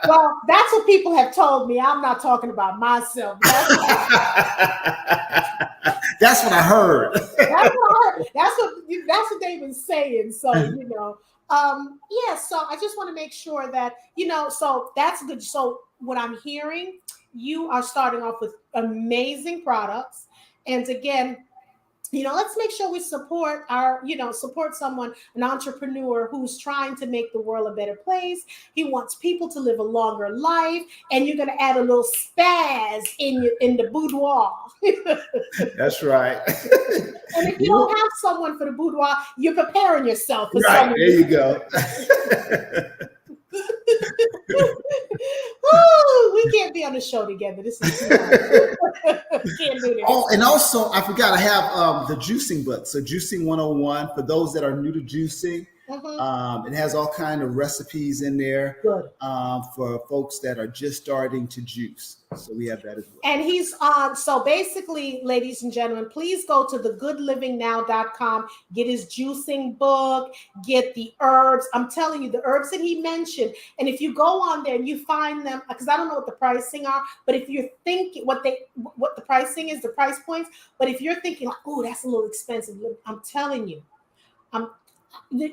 [SPEAKER 1] Well, that's what people have told me. I'm not talking about myself.
[SPEAKER 2] That's what I heard.
[SPEAKER 1] That's what I heard. That's what they've been saying. So, yeah, so I just want to make sure that, so that's good. So what I'm hearing, you are starting off with amazing products. And again, let's make sure we support support someone, an entrepreneur who's trying to make the world a better place. He wants people to live a longer life, and you're going to add a little spaz in the boudoir.
[SPEAKER 2] That's right.
[SPEAKER 1] And if you don't have someone for the boudoir, you're preparing yourself for
[SPEAKER 2] right.
[SPEAKER 1] someone.
[SPEAKER 2] There you go.
[SPEAKER 1] Ooh, we can't be on the show together. This is too hard. Can't do this.
[SPEAKER 2] Oh, and also I forgot I have the juicing book. So Juicing 101 for those that are new to juicing. It has all kind of recipes in there for folks that are just starting to juice. So we have that as well.
[SPEAKER 1] And he's on. So basically, ladies and gentlemen, please go to thegoodlivingnow.com, get his juicing book, get the herbs. I'm telling you, the herbs that he mentioned. And if you go on there and you find them, because I don't know what the pricing are, but if you're thinking what the pricing is, the price points, but if you're thinking like, oh, that's a little expensive, I'm telling you,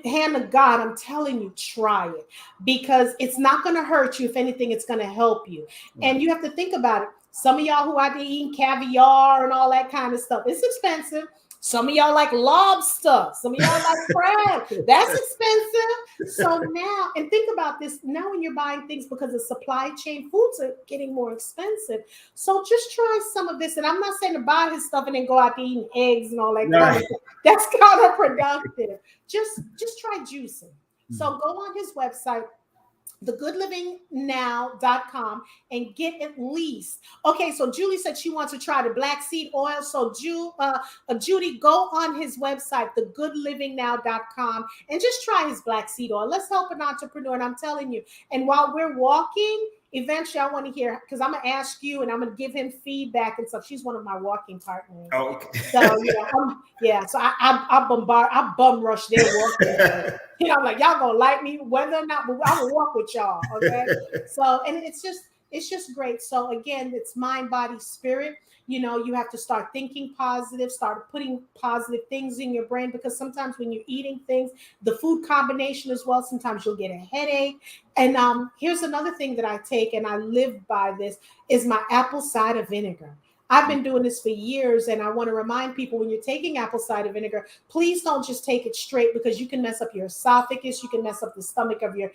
[SPEAKER 1] hand of God, I'm telling you, try it, because it's not going to hurt you. If anything, it's going to help you. And you have to think about it. Some of y'all who out there eating caviar and all that kind of stuff, it's expensive. Some of y'all like lobster. Some of y'all like crab. That's expensive. So now, and think about this, now when you're buying things because of supply chain, foods are getting more expensive. So just try some of this. And I'm not saying to buy his stuff and then go out to eating eggs and all that kind of stuff. That's counterproductive. Just try juicing. So go on his website, thegoodlivingnow.com, and get at least. Okay, so Julie said she wants to try the black seed oil. So Judy, go on his website, thegoodlivingnow.com, and just try his black seed oil. Let's help an entrepreneur. And I'm telling you, and while we're walking, eventually I want to hear, because I'm going to ask you and I'm going to give him feedback and stuff. She's one of my walking partners.
[SPEAKER 2] Oh, okay.
[SPEAKER 1] So, so I bum rush their walking. I'm like, y'all going to like me, whether or not, but I will walk with y'all. Okay. So, and it's just great. So again, it's mind, body, spirit. You have to start thinking positive, start putting positive things in your brain, because sometimes when you're eating things, the food combination as well, sometimes you'll get a headache. And here's another thing that I take, and I live by this, is my apple cider vinegar. I've been doing this for years, and I want to remind people, when you're taking apple cider vinegar, please don't just take it straight, because you can mess up your esophagus, you can mess up the stomach of your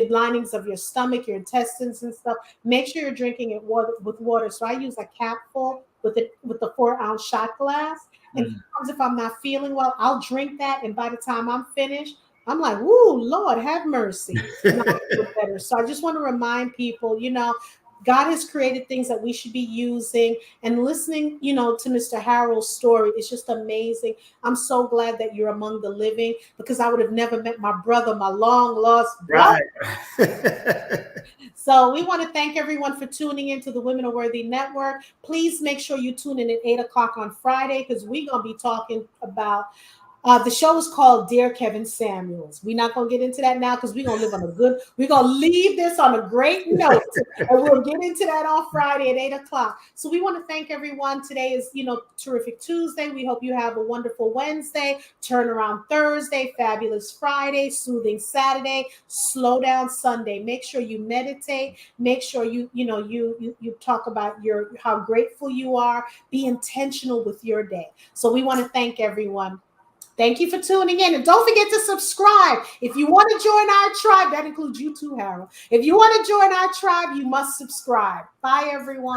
[SPEAKER 1] linings of your stomach, your intestines and stuff. Make sure you're drinking it with water. So I use a capful with the 4-ounce shot glass. And sometimes if I'm not feeling well, I'll drink that, and by the time I'm finished, I'm like, "Woo, Lord, have mercy." And I feel better. So I just want to remind people, God has created things that we should be using, and listening, to Mr. Harold's story is just amazing. I'm so glad that you're among the living, because I would have never met my brother, my long lost brother. Right. So we want to thank everyone for tuning into the Women Are Worthy Network. Please make sure you tune in at 8:00 on Friday, because we're going to be talking about the show is called Dear Kevin Samuels. We're not going to get into that now, because we're going to leave this on a great note, and we'll get into that on Friday at 8:00. So we want to thank everyone. Today is, terrific Tuesday. We hope you have a wonderful Wednesday, turnaround Thursday, fabulous Friday, soothing Saturday, slow down Sunday. Make sure you meditate. Make sure you talk about how grateful you are. Be intentional with your day. So we want to thank everyone. Thank you for tuning in. And don't forget to subscribe. If you want to join our tribe, that includes you too, Harold. If you want to join our tribe, you must subscribe. Bye, everyone.